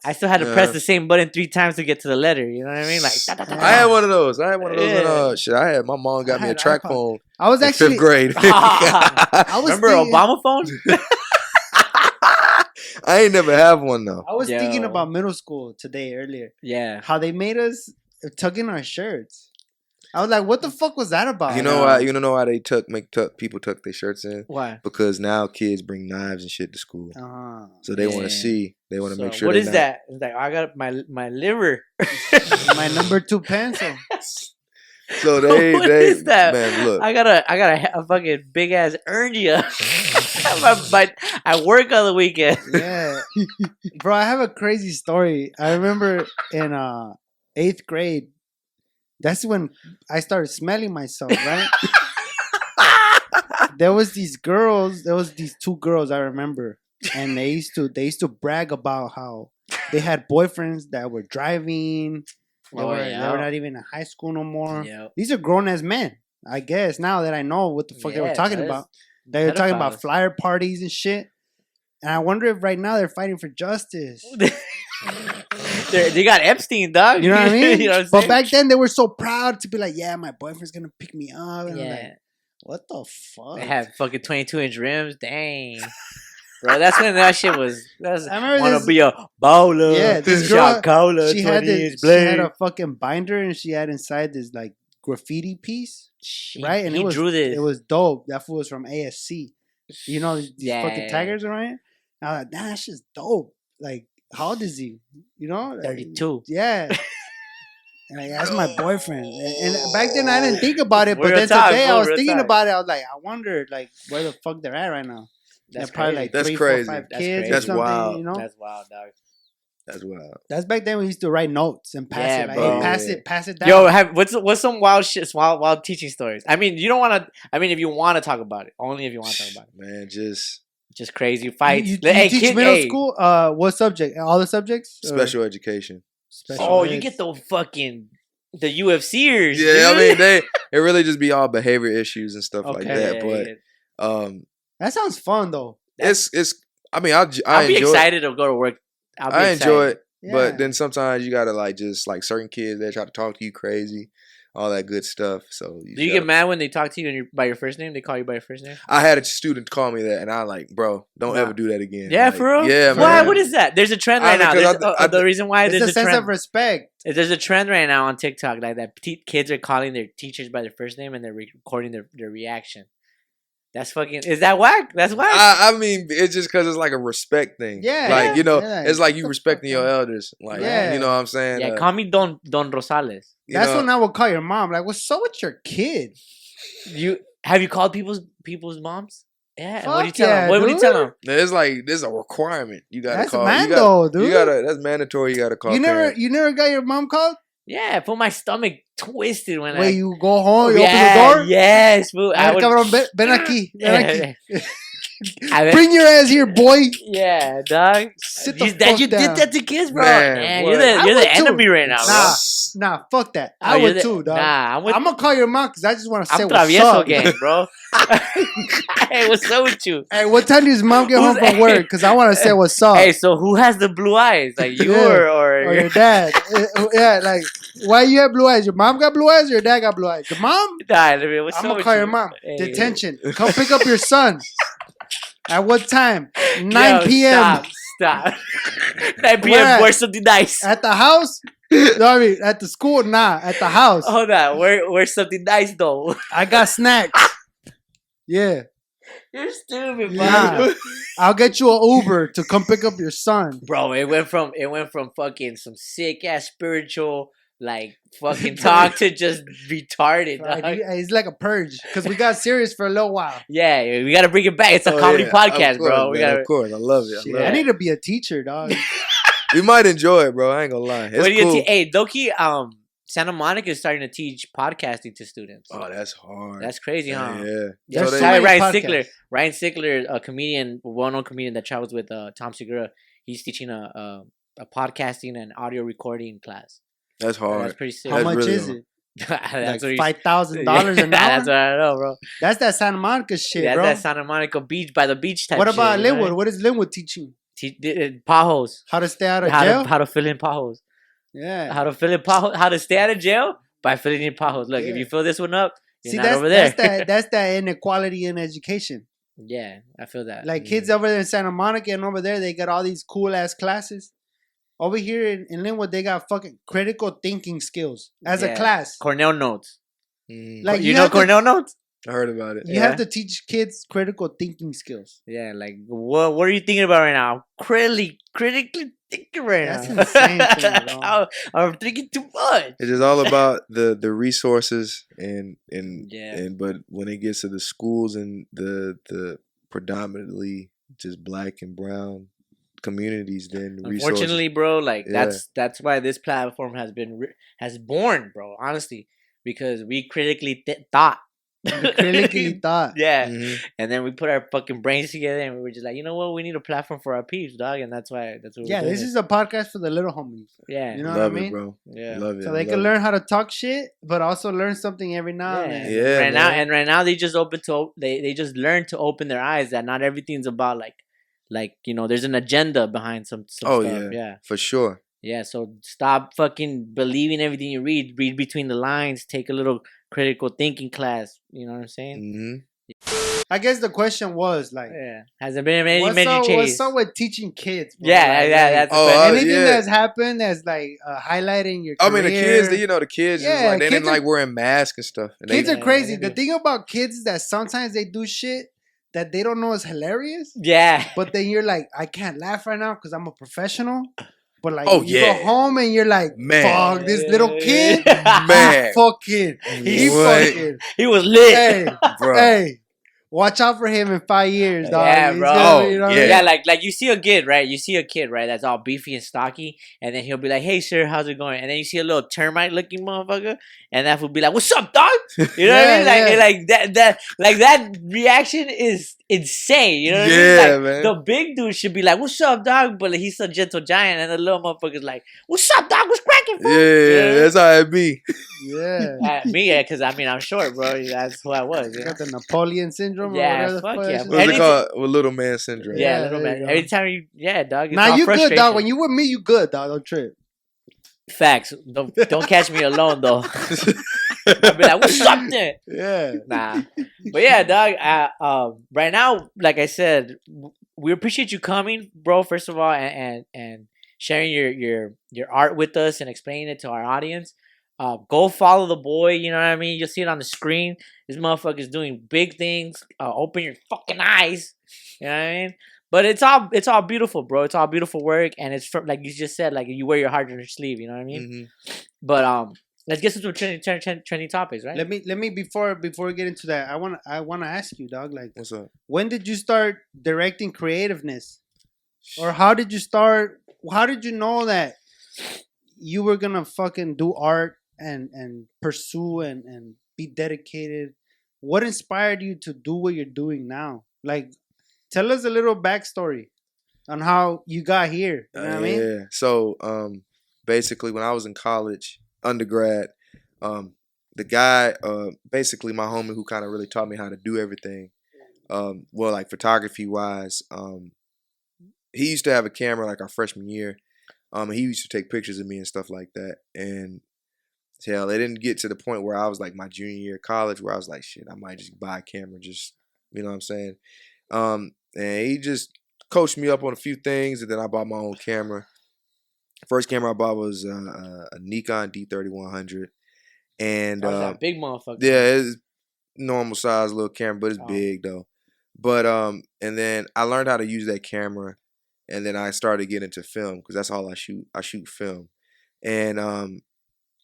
I still had to press the same button 3 times to get to the letter. You know what I mean? Like, da, da, da, da.
I had one of those. And,
Yeah.
shit, I had my mom got
I
me a
had
track
iPod.
phone
I was
in
actually
5th grade.
I was
Remember
thinking,
Obama phone?
I ain't never have one though.
I was thinking
Yo.
about middle school today earlier.
Yeah.
How they made us tuck in our shirts. I was like, what the fuck was that about?
You know why? You know why they people tuck their shirts in?
Why?
Because now kids bring knives and shit to school, so they want
Yeah.
to see. They want to
So
make sure.
what
they're
is
not-
that? It's like, I got my liver.
My number 2 pencil.
So they
What is that?
Man, look.
I got a fucking big ass hernia. I work on the weekend.
Yeah. Bro, I have a crazy story. I remember in 8th grade, that's when I started smelling myself, right? There was these 2 girls I remember, and they used to brag about how they had boyfriends that were driving. They were not even in high school no more.
Yep.
These are grown as men, I guess. Now that I know what the fuck they were
Yeah,
talking
that is
about, they were talking about
pedophiles.
flyer parties and shit. And I wonder if right now they're fighting for justice.
They got Epstein, dog.
You know what I mean?
You know what I'm
But
saying?
back then they were so proud to be like, yeah, my boyfriend's gonna pick me up. And I'm
Yeah.
like, what the fuck?
They had fucking 22-inch rims. Dang. Bro, that's when that shit was. That's
I remember
wanna
this-
be a bowler.
Yeah, this
shot
girl,
cola.
she had
20-inch
she had
blade.
a fucking binder and she had inside this like graffiti piece, right? And
he drew this.
It was dope. That fool was from ASC. You know these fucking
Yeah.
taggers, right? And I was like, damn, that shit's dope. Like, how old is he? You know,
32.
Yeah. And like, that's my boyfriend. And back then I didn't think about it, but
Real
then
talk,
today
bro,
I was
real
thinking
talk.
about it. I was like, I wonder like where the fuck they're at right now.
That's
They're probably
crazy.
like
That's
3, 4,
crazy.
5
That's
kids.
crazy.
Or
That's
something,
wild.
You know,
That's wild, dog.
That's wild.
that's back then we used to write notes and pass
Yeah,
it. Like,
bro.
hey, pass it down.
Yo, what's some wild shit, wild teaching stories? I mean, you don't want to. I mean, if you want to talk about it, only if you want to talk about it.
Man, just
Just crazy fights.
You
Hey,
teach
kid,
middle
hey.
school? What subject? All the subjects? Or
special education.
special
Oh,
ed?
you get the fucking the UFCers.
Yeah, I
dude.
mean it really just be all behavior issues and stuff like
Okay.
that.
Yeah,
But
That sounds fun though.
it's I mean I
I'll be
enjoy
excited to go to work. I'll be
I enjoy
excited.
it. But
Yeah.
then sometimes you gotta like just like certain kids that try to talk to you crazy, all that good stuff. So
Do you
gotta-
get mad when they talk to you and you're by your first name? They call you by your first name?
I had a student call me that, and I like, bro, don't
Nah.
ever do that again.
Yeah,
Like,
for real.
Yeah,
Why?
man.
What is that? There's a trend
I
right now.
think
There's, the reason why
It's
there's
a
a
sense
trend.
of respect.
There's a trend right now on TikTok like that. Kids are calling their teachers by their first name and they're recording their reaction. That's fucking. Is that whack? That's whack.
I mean, it's just because it's like a respect thing.
Yeah.
Like, you know,
Yeah.
it's like
What
you
the
respecting
fuck,
your
man?
elders. Like,
Yeah.
you know what I'm saying?
Yeah, call me Don Rosales.
you
That's
know,
when I would call your mom. Like, what's up with your kid?
Have you called people's moms? Yeah.
Fuck
What do you tell
yeah,
him? What would you tell him?
It's like there's a requirement. You gotta
That's
call.
mando, dude.
You gotta. That's mandatory. You gotta call.
You
parents.
never got your mom called?
Yeah, I put my stomach twisted when
Wait, you go home, you open the door?
Yes, fool.
A ver, cabrón, ven aquí. Ven aquí.
I mean,
Bring your ass here, boy.
yeah, dog.
Sit the
You
fuck
did
down.
that to kids, bro.
Man,
Man,
what?
you're
I
the
would
enemy
too.
right now, bro.
Nah, fuck that.
Oh,
I
you're
would
the-
too, dog.
Nah,
I'm gonna call your mom because I just want to say
I'm
what's
travieso
up.
gang, bro. Hey, what's up with you?
Hey, what time does mom get home
Who's-
from work? Because I want to say what's up.
Hey, so who has the blue eyes? Like you
Yeah.
or
Or your dad. Yeah, like, why you have blue eyes? Your mom got blue eyes or your dad got blue eyes? Your mom?
Nah, I mean, what's
I'm
up
gonna
with
call
you?
your mom.
Hey.
Detention. Come pick up your son. At what time? 9
Yo,
p.m.
Stop. 9 p.m.
Where at?
Where's something nice?
At the house? No, I mean, at the school? Nah, at the house.
Hold on. Where's something nice though?
I got snacks. Yeah.
You're stupid, bro.
Nah. I'll get you an Uber to come pick up your son.
Bro, it went from fucking some sick ass spiritual like fucking talk to just retarded.
Right,
Dog.
it's like a purge because we got serious for a little while.
Yeah, we gotta bring it back. It's a comedy podcast,
of course,
bro. We
man,
gotta.
Of course, I love it.
Shit,
I love
I
it.
need to be a teacher, dog.
You might enjoy it, bro. I ain't gonna lie. It's
What do you
cool.
Hey, Doki, Santa Monica is starting to teach podcasting to students.
Oh, that's hard.
That's crazy, huh?
Yeah.
There's
So
so
they-
many
Ryan
podcasts.
Sickler. Ryan Sickler, a comedian, well-known comedian that travels with Tom Segura. He's teaching a podcasting and audio recording class.
That's hard.
That's pretty sick.
How
That's
much
really
is
hard.
it?
That's what
Like
he's-
$5,000 an
That's
hour?
what I know, bro.
That's that Santa Monica shit,
That's
bro.
that Santa Monica beach by the beach type.
What about
shit, you know?
Linwood? What is Linwood teaching?
Potholes.
How to stay out of jail?
How to fill in potholes.
Yeah.
How to fill in potholes. How to stay out of jail by filling in potholes. Look, if
Yeah.
you fill this one up, you're
See,
not over there.
that's that inequality in education.
Yeah, I feel that.
Like kids over there in Santa Monica and over there, they got all these cool ass classes. Over here in Linwood, they got fucking critical thinking skills as a
Yeah.
class.
Cornell notes.
Like
you know
have to-
Cornell notes?
I heard about it.
You have to teach kids critical thinking skills.
Yeah, like what are you thinking about right now? Critically thinking right
That's
now.
insane to me, bro.
I'm thinking too much.
It's just all about the resources and
Yeah.
but when it gets to the schools and the predominantly just black and brown communities, then the resources.
Unfortunately, bro, like
Yeah.
that's why this platform has born, bro. Honestly, because we critically thought.
Critically thought.
Yeah,
Mhm.
and then we put our fucking brains together, and we were just like, you know what, we need a platform for our peeps, dog, and that's what.
Yeah, this is a podcast for the little homies.
Yeah,
You know
Love
what I
it,
mean?
bro.
yeah.
Love it.
So
I
they
love
can
it.
learn how to talk shit, but also learn something every now and then.
Yeah,
right now,
man.
and right now they just they just learn to open their eyes that not everything's about like you know, there's an agenda behind some
Oh
stuff.
yeah, for sure.
Yeah, so stop fucking believing everything you read. Read between the lines. Take a little critical thinking class. You know what I'm saying?
Hmm.
I guess the question was like,
Yeah. Has there been any
what's
major
up,
changes?
what's up with teaching kids? Bro?
Yeah,
Like,
yeah, that's
Oh,
the question.
anything
yeah.
that's happened that's like highlighting your
I
career.
mean, the kids, the kids,
Yeah,
is like, they
kids
didn't like wearing masks and stuff. And
Kids
they,
are crazy.
Yeah.
The thing about kids is that sometimes they do shit that they don't know is hilarious,
Yeah.
but then you're like, I can't laugh right now because I'm a professional. But like,
Oh,
you
yeah.
go home and you're like,
Man.
fuck, this little kid,
Man.
he
What?
fucking,
He was lit.
hey,
bro.
hey, watch out for him in 5 years, dog.
Yeah,
He's
bro.
gonna- you know what I
Yeah.
mean?
Like you see a kid, right? You see a kid, right? That's all beefy and stocky, and then he'll be like, "Hey, sir, how's it going?" And then you see a little termite-looking motherfucker, and that would be like, "What's up, dog?" You know what I
Yeah,
mean? Like,
yeah.
like that reaction is insane. You know what I mean?
Yeah,
Like,
man.
the big dude should be like, "What's up, dog?" But he's a gentle giant, and the little motherfucker's like, "What's up, dog? What's cracking?"
Yeah, that's how it be.
Yeah.
Me, yeah, because I mean, I'm short, bro. That's who I was. You know?
Got the Napoleon syndrome
Yeah,
or whatever the
fuck
fuck
yeah.
that
What's
shit
it
Anything-
called? With little man syndrome.
Yeah,
Yeah,
little
there
man.
you go.
Every time dog. It's
Nah,
all
you good, dog.
frustration.
When you with me, you good, dog. Don't trip.
Facts. Don't catch me alone though. I'll be like, "What's up there?"
Yeah.
Nah, but yeah, dog. Right now, like I said, we appreciate you coming, bro. First of all, and sharing your art with us and explaining it to our audience. Go follow the boy. You know what I mean. You'll see it on the screen. This motherfucker's doing big things. Open your fucking eyes. You know what I mean. But it's all beautiful, bro. It's all beautiful work, and it's from, like you just said, like you wear your heart on your sleeve. You know what I mean.
Mhm.
But let's get some trending topics, right?
Let me before we get into that, I wanna ask you, dog. Like,
What's up?
when did you start directing creativeness, or how did you start? How did you know that you were gonna fucking do art and pursue and be dedicated? What inspired you to do what you're doing now? Like, tell us a little backstory on how you got here. You know what I mean?
Yeah. So, basically, when I was in college, undergrad, the guy, basically my homie who kind of really taught me how to do everything, well, like photography wise, he used to have a camera like our freshman year. And he used to take pictures of me and stuff like that. And hell, it didn't get to the point where I was like my junior year of college where I was like, shit, I might just buy a camera, just, you know what I'm saying? And he just coached me up on a few things, and then I bought my own camera. First camera I bought was a Nikon D3100, and
that big motherfucker.
yeah, it's normal size little camera, but it's
Oh.
big though. But and then I learned how to use that camera, and then I started getting into film because that's all I shoot. I shoot film, and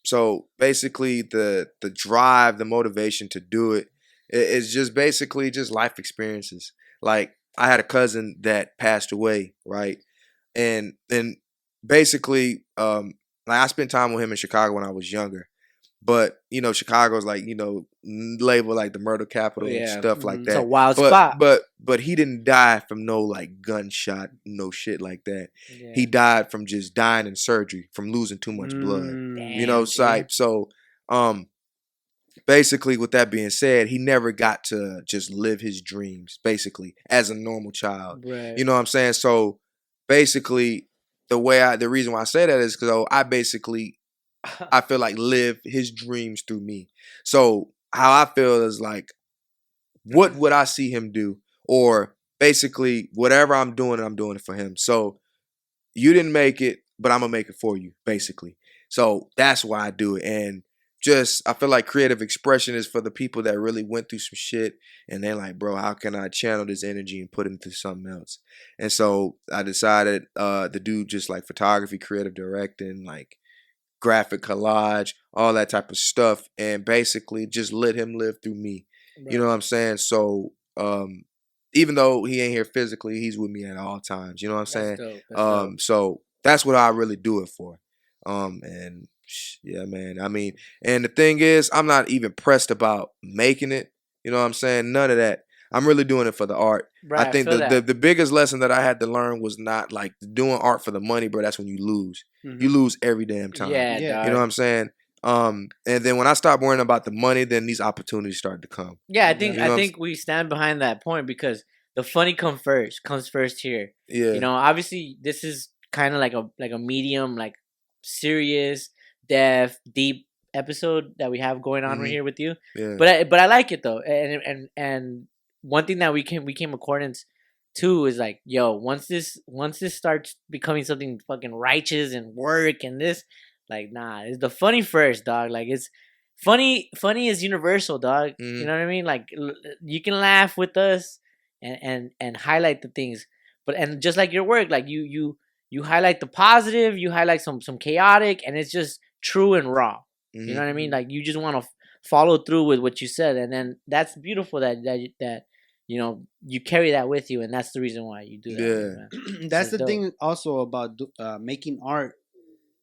so basically the drive, the motivation to do it is just basically just life experiences. Like, I had a cousin that passed away, right? And basically, like, I spent time with him in Chicago when I was younger. But, you know, Chicago's like, you know, labeled like the murder capital and stuff like that.
It's a wild spot.
But he didn't die from no like gunshot, no shit like that.
Yeah.
He died from just dying in surgery, from losing too much blood. You know, so basically, with that being said, he never got to just live his dreams, basically, as a normal child.
Right.
You know what I'm saying? So basically, the reason why I say that is because I feel like live his dreams through me. So how I feel is like, what would I see him do? Or basically, whatever I'm doing it for him. So you didn't make it, but I'm going to make it for you, basically. So that's why I do it. And just, I feel like creative expression is for the people that really went through some shit and they're like, bro, how can I channel this energy and put it into something else? And so I decided to do just like photography, creative directing, like graphic collage, all that type of stuff, and basically just let him live through me. Right. You know what I'm saying? So even though he ain't here physically, he's with me at all times. You know what I'm saying? Dope. So that's what I really do it for. And yeah, man. I mean, and the thing is, I'm not even pressed about making it. You know what I'm saying? None of that. I'm really doing it for the art. Right, I think the biggest lesson that I had to learn was not like doing art for the money, bro. That's when you lose. Mm-hmm. You lose every damn time. Yeah. You know what I'm saying? And then when I stopped worrying about the money, then these opportunities started to come.
Yeah, I think we stand behind that point because the funny comes first here. Yeah. You know, obviously this is kind of like a medium, like serious, deep episode that we have going on right here with you. Yeah. But I like it though, and one thing that we came accordance to is like, yo, once this starts becoming something fucking righteous and work and this, like, nah, it's the funny first, dog. Like, it's funny is universal, dog. You know what I mean? Like, you can laugh with us and highlight the things, and just like your work, like you highlight the positive, you highlight some chaotic, and it's just true and raw. You know what I mean? Like, you just want to follow through with what you said, and then that's beautiful that you know, you carry that with you, and that's the reason why you do that.
Yeah. That's the thing also about making art,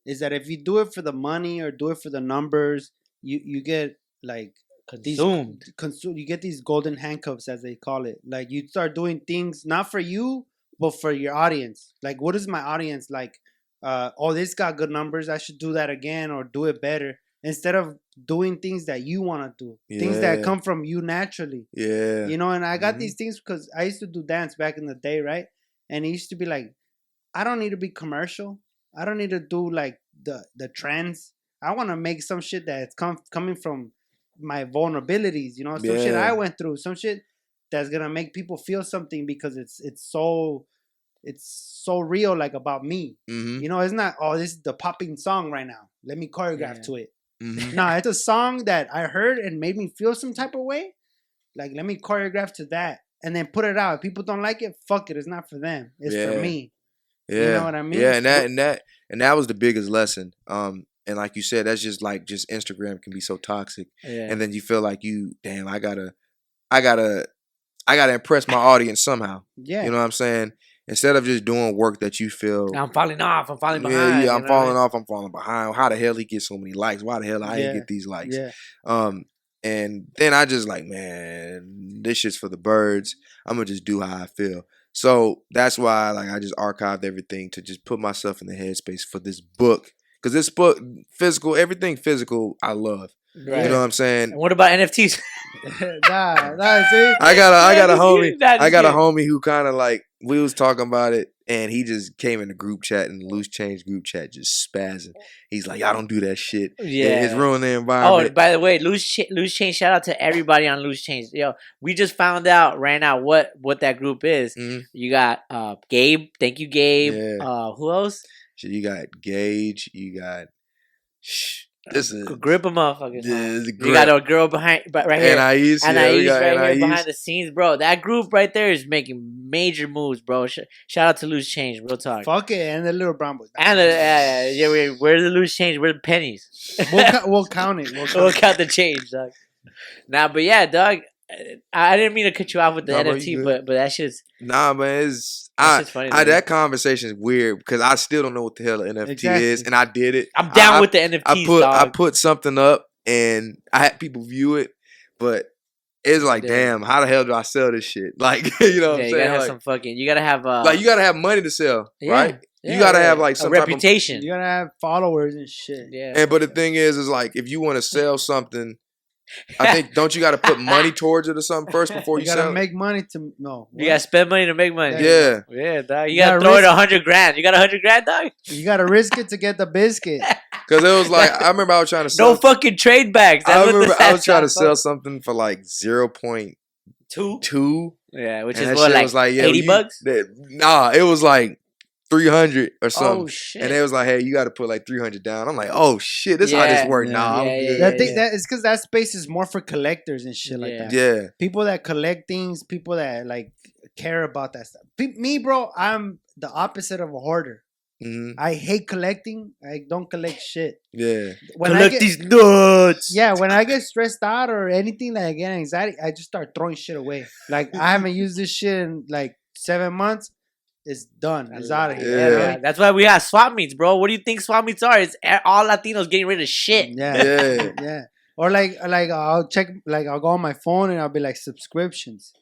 is that if you do it for the money or do it for the numbers, you get like
consumed.
You get these golden handcuffs, as they call it. Like, you start doing things not for you, but for your audience. Like, what is my audience like? Oh, this got good numbers, I should do that again or do it better. Instead of doing things that you want to do, things that come from you naturally. Yeah. You know, and I got these things because I used to do dance back in the day, right? And it used to be like, I don't need to be commercial. I don't need to do like the trends. I want to make some shit that's coming from my vulnerabilities, you know, some shit I went through, some shit that's going to make people feel something because it's so real, like, about me. You know, it's not, oh, this is the popping song right now, let me choreograph to it. No, it's a song that I heard and made me feel some type of way. Like, let me choreograph to that and then put it out. If people don't like it, fuck it. It's not for them. It's for me. Yeah. You know what I mean?
Yeah, and that was the biggest lesson. And like you said, that's just Instagram can be so toxic.
Yeah.
And then you feel like I gotta impress my audience somehow.
Yeah.
You know what I'm saying? Instead of just doing work that you feel
I'm falling off. I'm falling behind.
Yeah, I'm falling off. I'm falling behind. How the hell he get so many likes? Why the hell I ain't get these likes?
Yeah.
And then I just like, man, this shit's for the birds. I'm gonna just do how I feel. So that's why like I just archived everything to just put myself in the headspace for this book. Because this book, everything physical, I love.
Right.
You know what I'm saying?
And what about NFTs?
Nah, see?
I got a homie.
That is
I got a
good.
homie who kind of like we was talking about it, and he just came in the group chat and loose change group chat just spazzing. He's like, "Y'all don't do that shit.
Yeah.
It's ruining the
Oh,
environment."
by the way, Loose Change. Shout out to everybody on Loose Change. Yo, we just found out right now what that group is.
Mhm.
You got Gabe. Thank you, Gabe.
Yeah.
Who else?
Shit, you got Gage. You got this is
Grip a motherfucker.
the
You got a girl behind, right here.
Anais.
Anais
We got
right here
Anais.
behind the scenes, bro. That group right there is making major moves, bro. Shout out to Loose Change, real talk.
Fuck it, and the little brown boy.
And we're the Loose Change. We're the pennies.
We'll count it.
We'll count the change, dog. Nah, but yeah, dog. I didn't mean to cut you off with the
Nah, bro,
NFT,
you good.
but that shit's
Nah, man, it's
funny. to me.
that conversation is weird because I still don't know what the hell an NFT
Exactly.
is, and I did it.
I'm down
I-
with the NFTs,
I
dog.
put something up and I had people view it, but it's like,
Yeah.
damn, how the hell do I sell this shit? Like, you know what
Yeah,
I'm
you gotta
saying?
have
Like,
some fucking. You gotta have
like you gotta have money to sell,
yeah,
right?
yeah,
you gotta
yeah.
have like
a
some type of
reputation.
You gotta have followers and shit.
Yeah,
And but the thing is like if you want to sell something, I think don't you got to put money towards it or something first before you
You gotta
sell?
make money to no.
you gotta spend money to make money.
Yeah.
Yeah, dog. You
You
gotta
gotta
throw it
risk-
100 grand. You got 100 grand, dog.
You gotta risk it to get the biscuit.
Because it was like I remember I was trying to sell.
No fucking trade bags. That's
I
what the
remember I was trying to
stats
sell
are.
something for like 0.2.
Two. Yeah, which
And
is
that
what,
shit
like,
was like, yeah,
80
you-
bucks?
Nah, it was like 300 or something.
Oh shit.
And they was like, hey, you got to put like 300 down. I'm like, oh shit, this is how this
Yeah,
works.
yeah,
Nah, I'm
yeah,
good.
That thing that is because that space is more for collectors and shit like
Yeah.
that.
Yeah.
People that collect things, people that like care about that stuff. Me, bro, I'm the opposite of a hoarder.
Hmm.
I hate collecting. I don't collect shit.
Yeah.
When
Collect
I get,
these nuts.
yeah, when I get stressed out or anything like I get anxiety, I just start throwing shit away. Like I haven't used this shit in like 7 months. It's done. It's out of here.
Yeah.
Yeah, that's why we have swap meets, bro. What do you think swap meets are? It's all Latinos getting rid of shit.
Yeah.
Yeah.
Yeah. Or like I'll check, like I'll go on my phone and I'll be like subscriptions.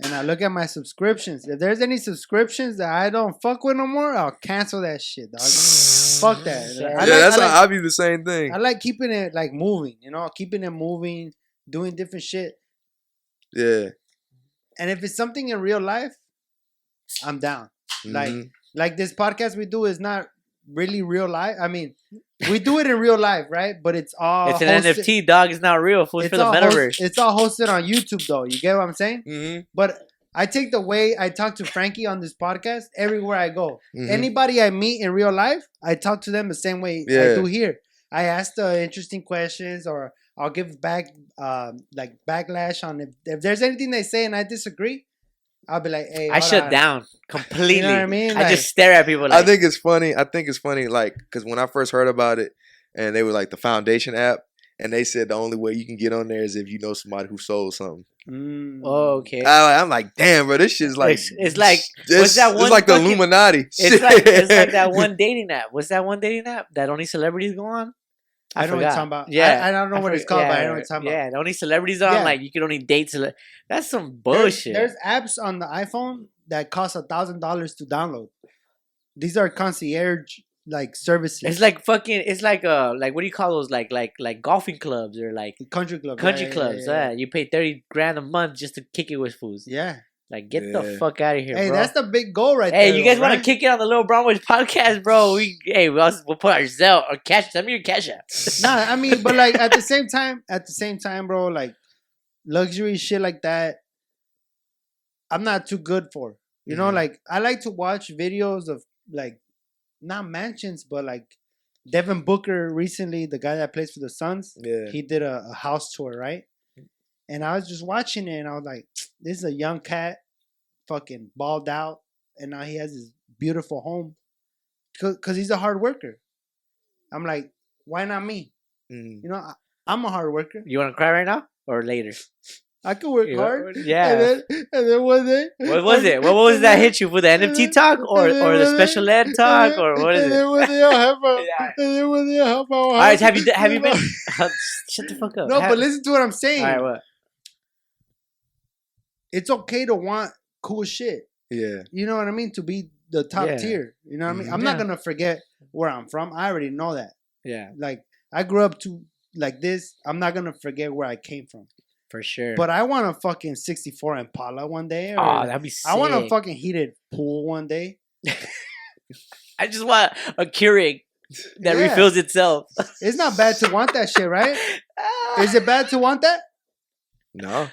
And I look at my subscriptions. If there's any subscriptions that I don't fuck with no more, I'll cancel that shit, dog. Fuck that.
Yeah, that's how I view the same thing.
I like keeping it like moving, keeping it moving, doing different shit.
Yeah.
And if it's something in real life, I'm down.
Mhm.
Like this podcast we do is not really real life. I mean, we do it in real life, right? But it's all
It's an
hosted-
NFT, dog. It's not real. Fool. It's for the
all
metaverse.
it's all hosted on YouTube, though. You get what I'm saying?
Mhm.
But I take the way I talk to Frankie on this podcast everywhere I go.
Mhm.
Anybody I meet in real life, I talk to them the same way I
Yeah.
do here. I ask the interesting questions, or I'll give back like backlash on if there's anything they say and I disagree. I'll be like, hey,
I
hold
shut
on.
down completely.
You know what I mean?
I
Like-
just stare at people. Like,
I think it's funny. Like, because when I first heard about it, and they were like the Foundation app, and they said the only way you can get on there is if you know somebody who sold something.
Mm.
oh, okay.
I'm like, damn, bro, this shit's like,
It's like what's that one
It's like the
fucking-
Illuminati.
it's like that one dating app. What's that one dating app that only celebrities go on?
I know what you're
forgot.
talking about.
Yeah,
I don't know what it's called, but I know what you're talking about.
Yeah, the only celebrities on,
Yeah.
like you can only date. That's some
There's-
bullshit.
There's apps on the iPhone that cost $1,000 to download. These are concierge like services.
It's like fucking. It's like what do you call those? Like golfing clubs or like
country club.
country clubs. Yeah, you pay 30 grand a month just to kick it with fools.
Yeah.
Like get
Yeah.
the fuck out of here,
Hey,
bro.
that's the big goal right there.
Hey, you guys want
right?
to kick it on the Little Brown Boys podcast, bro? We'll put our Zelle or cash. Send me your cash app.
Nah, I mean, but like at the same time, bro, like luxury shit like that, I'm not too good for. You know,
Mhm.
like I like to watch videos of like not mansions, but like Devin Booker recently, the guy that plays for the Suns.
Yeah.
He did a house tour, right? And I was just watching it, and I was like, "This is a young cat, fucking balled out, and now he has this beautiful home, cause he's a hard worker." I'm like, why not me?
Mm.
You know, I'm a hard worker.
You want to cry right now or later?
I can work
You-
hard.
Yeah.
And then one day.
What was it? What was that hit you for the NFT talk or the special ed talk or what is
And
it?
then one day I'll have a.
Yeah.
And then one day I'll have a.
All right, have you been? Shut the fuck up.
No, but listen to what I'm saying.
All right, what?
It's okay to want cool shit.
Yeah.
You know what I mean? To be the top
Yeah.
tier. You know what I mean? I'm
Yeah.
not gonna forget where I'm from. I already know that.
Yeah,
Like I grew up to like this. I'm not gonna forget where I came from.
for sure.
But I want a fucking 64 Impala one day. Or
Oh, that'd be sick.
I want a fucking heated pool one day.
I just want a Keurig that
Yeah.
refills itself.
It's not bad to want that shit, right? Is it bad to want that?
No.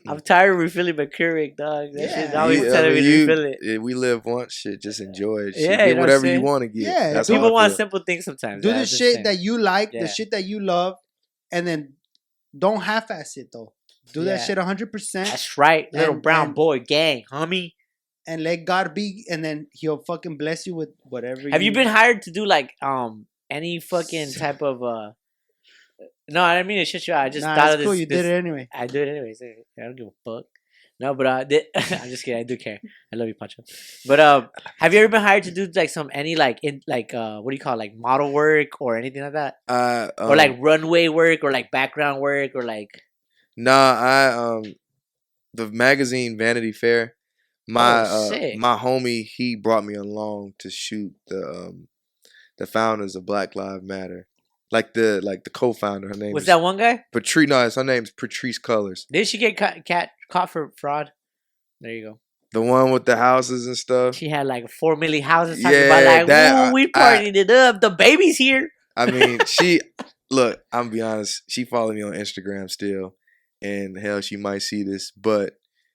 I'm tired of refilling my Keurig, dog. That
Yeah.
shit always
You-
telling me to refill it.
yeah, we live once, shit. Just enjoy it. Shit.
Yeah, you
Get
know what I'm
whatever you
saying?
want to get.
Yeah,
That's how
People
I
want
feel.
simple things sometimes.
Do the
That's
shit
insane.
that you like,
Yeah.
the shit that you love, and then don't half-ass it though. Do that
Yeah.
shit 100%,
That's right, little
And-
brown
and-
boy gang, homie.
and let God be, and then He'll fucking bless you with whatever.
Have you been hired to do like any fucking type of No, I didn't mean to shut you out. I just
Nah,
thought
it's
of this.
cool. You did it anyway.
I do it anyways. I don't give a fuck. No, but I'm just kidding. I do care. I love you, Pancho. But have you ever been hired to do like any what do you call it, like model work or anything like that, or like runway work or like background work or like?
Nah, the magazine Vanity Fair. My
sick.
my homie, he brought me along to shoot the founders of Black Lives Matter, like the co-founder. Her name
Was
is
that one guy?
Patrice. No, her name's Patrice Colors.
Did she get caught for fraud? There you go.
The one with the houses and stuff.
She had like 4 million houses talking
Yeah,
about like,
that-
"Ooh, we partied it up. The baby's here."
I mean, look, I'm gonna be honest, she followed me on Instagram still, and hell, she might see this, but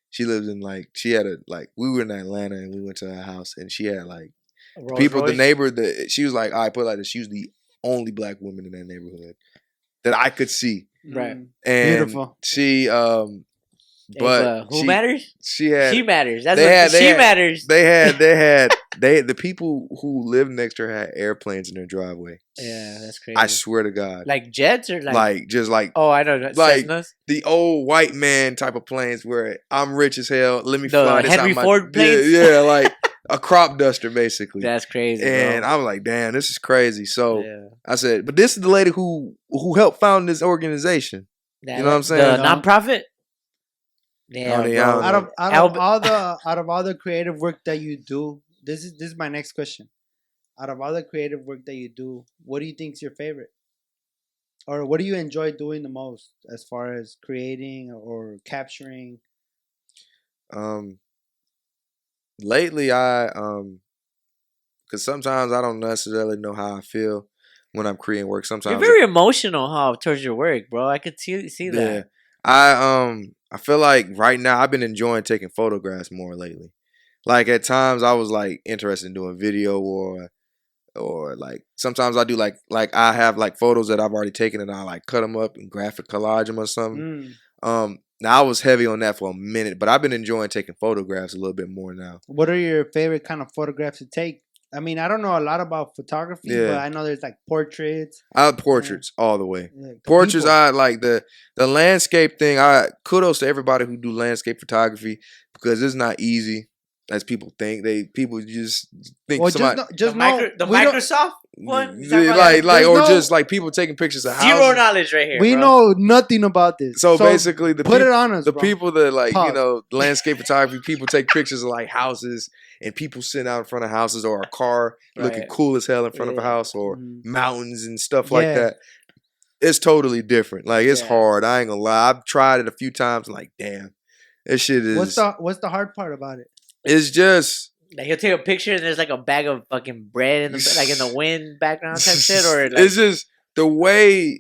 she lives in we were in Atlanta and we went to her house and she had like
Rolls
people,
Royce.
the neighbor that she was like, I put it like this, she was the only black woman in that neighborhood that I could see.
Right.
And
Beautiful.
she,
Hey,
but
who
she,
matters?
she had,
She matters. That's
they
what
had-
she
they had-
matters.
the people who lived next to her had airplanes in their driveway.
Yeah, that's crazy.
I swear to God.
Like jets or like
Just like
oh, I know.
like,
Cessnas?
the old white man type of planes where I'm rich as hell. Let me
The
fly this
Henry
out my,
Ford planes?
Yeah, like a crop duster basically.
That's crazy.
And
bro.
I was like, damn, this is crazy. So
Yeah.
I said, but this is the lady who helped found this organization.
That-
you know what I'm saying?
The nonprofit. Yeah,
Honey,
bro.
I don't-
Out of all the creative work that you do, this is my next question. Out of all the creative work that you do, what do you think is your favorite? Or what do you enjoy doing the most as far as creating or capturing?
Lately because sometimes I don't necessarily know how I feel when I'm creating work. Sometimes
You're very emotional, towards your work, bro. I could see that.
I feel like right now I've been enjoying taking photographs more lately. Like at times I was like interested in doing video or like sometimes I do like I have like photos that I've already taken and I like cut them up and graphic collage them or something. Now I was heavy on that for a minute, but I've been enjoying taking photographs a little bit more now.
What are your favorite kind of photographs to take? I mean, I don't know a lot about photography,
Yeah.
but I know there's like portraits.
I have portraits all the way.
Like
Portraits,
people.
I like the landscape thing. Kudos to everybody who do landscape photography because it's not easy as people think. People just think
Well,
somebody
just know,
the
we don't-
Microsoft one. Is that
yeah,
right?
like
There's
or
no-
just like people taking pictures of
Zero
houses.
knowledge right here.
we
bro.
know nothing about this.
So basically, the
put
peop-
it on us.
the
bro.
people that like
Pause.
landscape photography, people take pictures of like houses and people sitting out in front of houses or a car looking
Right.
cool as hell in front of a
Yeah.
house or
Mhm.
mountains and stuff like
Yeah.
that. It's totally different. Like it's
Yeah.
hard. I ain't gonna lie. I've tried it a few times. And like, damn, this shit is.
What's the hard part about it?
It's just.
Like he'll take a picture and there's like a bag of fucking bread in the like in the wind background type shit, or like,
It's just the way.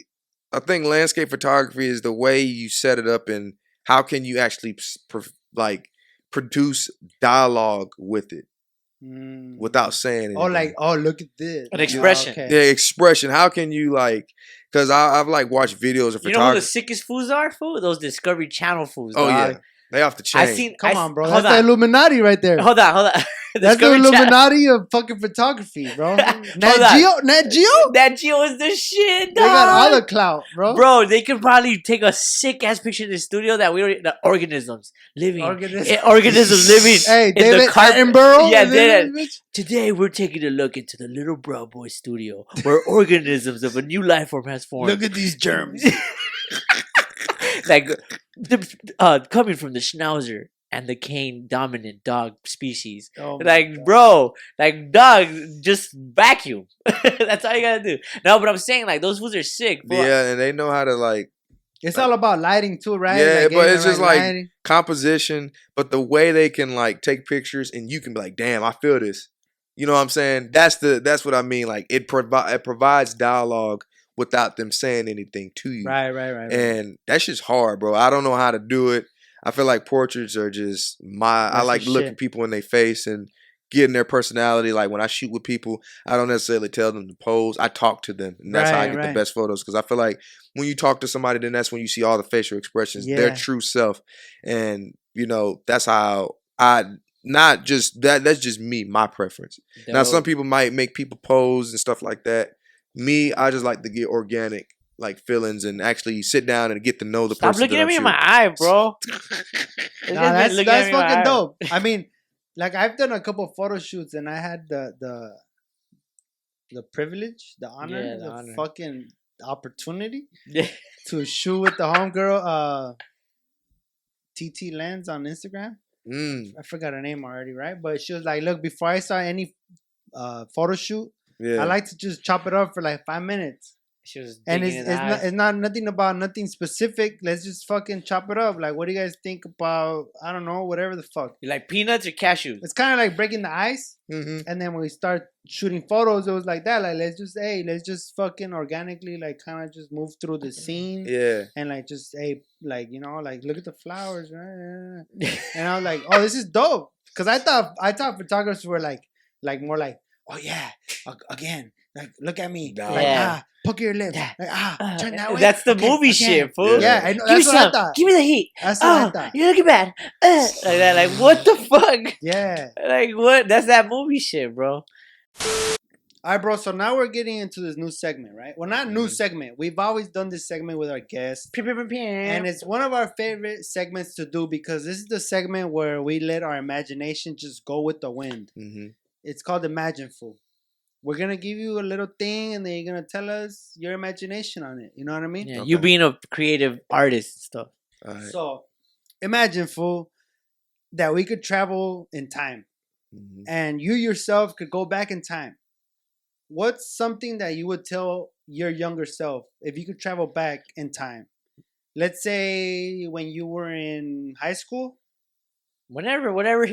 I think landscape photography is the way you set it up and how can you actually produce dialogue with it without saying it.
Oh, look at this.
An expression.
Okay.
The expression. How can you like? Because I've like watched videos of
you know who the
photography.
sickest fools are? Fool? Those Discovery Channel fools.
Oh
dog.
yeah, they off the chain.
I seen.
Come on, bro.
Hold
That's the
on.
Illuminati right there.
Hold on.
That's the Illuminati of fucking photography, bro. Nat
Geo is the shit, dog.
They got all the clout, bro.
Bro, they could probably take a sick ass picture in the studio that the organisms living. Organisms living.
Hey,
in
David
the carpet.
Attenborough.
Yeah, today we're taking a look into the little brown boy studio where organisms of a new life form has formed.
Look at these germs.
Like coming from the schnauzer and the cane dominant dog species. Bro, like dog, just vacuum. That's all you gotta do. No, but I'm saying like those fools are sick. Bro.
Yeah, and they know how to like.
It's all about lighting too, right?
Yeah,
like
but it's just like
lighting.
composition. But the way they can like take pictures and you can be like, damn, I feel this. You know what I'm saying? That's what I mean. Like it provides dialogue without them saying anything to you.
Right.
And that's just hard, bro. I don't know how to do it. I feel like portraits are just I like looking people in their face and getting their personality. Like when I shoot with people, I don't necessarily tell them to pose. I talk to them, and that's how I get the best photos. Because I feel like when you talk to somebody, then that's when you see all the facial expressions, their true self, and you know that's how not just that. That's just me, my preference. Now some people might make people pose and stuff like that. Me, I just like to get organic. Like feelings and actually sit down and get to know the person.
Stop looking at me in my eye, bro.
That's fucking dope. I mean, like I've done a couple of photo shoots and I had the privilege, the honor, the fucking opportunity to shoot with the homegirl, TT Lens on Instagram. I forgot her name already, right? But she was like, "Look, before I start any photo shoot, I like to just chop it up for like 5 minutes."
She was
it's not nothing about nothing specific. Let's just fucking chop it up. Like, what do you guys think about? I don't know, whatever the fuck.
You like peanuts or cashews?
It's kind of like breaking the ice.
Mm-hmm.
And then when we start shooting photos, it was like that. Like, let's just fucking organically, like, kind of just move through the scene.
Yeah.
And like, just like, you know, like, look at the flowers, right? And I was like, oh, this is dope. Because I thought photographers were like more like, oh yeah, again, like, look at me, like, poke your lips, like, turn that way.
That's the movie shit, fool.
Yeah, I know. That's what I thought.
Give me the heat.
That's what I thought.
You're looking bad. Like that. Like, what the fuck?
Yeah.
Like, what? That's that movie shit, bro.
All right, bro. So now we're getting into this new segment, right? Well, not new segment. We've always done this segment with our guests. And it's one of our favorite segments to do because this is the segment where we let our imagination just go with the wind.
Mm-hmm.
It's called Imagineful. We're going to give you a little thing and then you're going to tell us your imagination on it. You know what I mean?
Yeah, you being a creative artist and stuff.
All right.
So, Imagineful that we could travel in time.
Mm-hmm.
And you yourself could go back in time. What's something that you would tell your younger self if you could travel back in time? Let's say when you were in high school.
What era.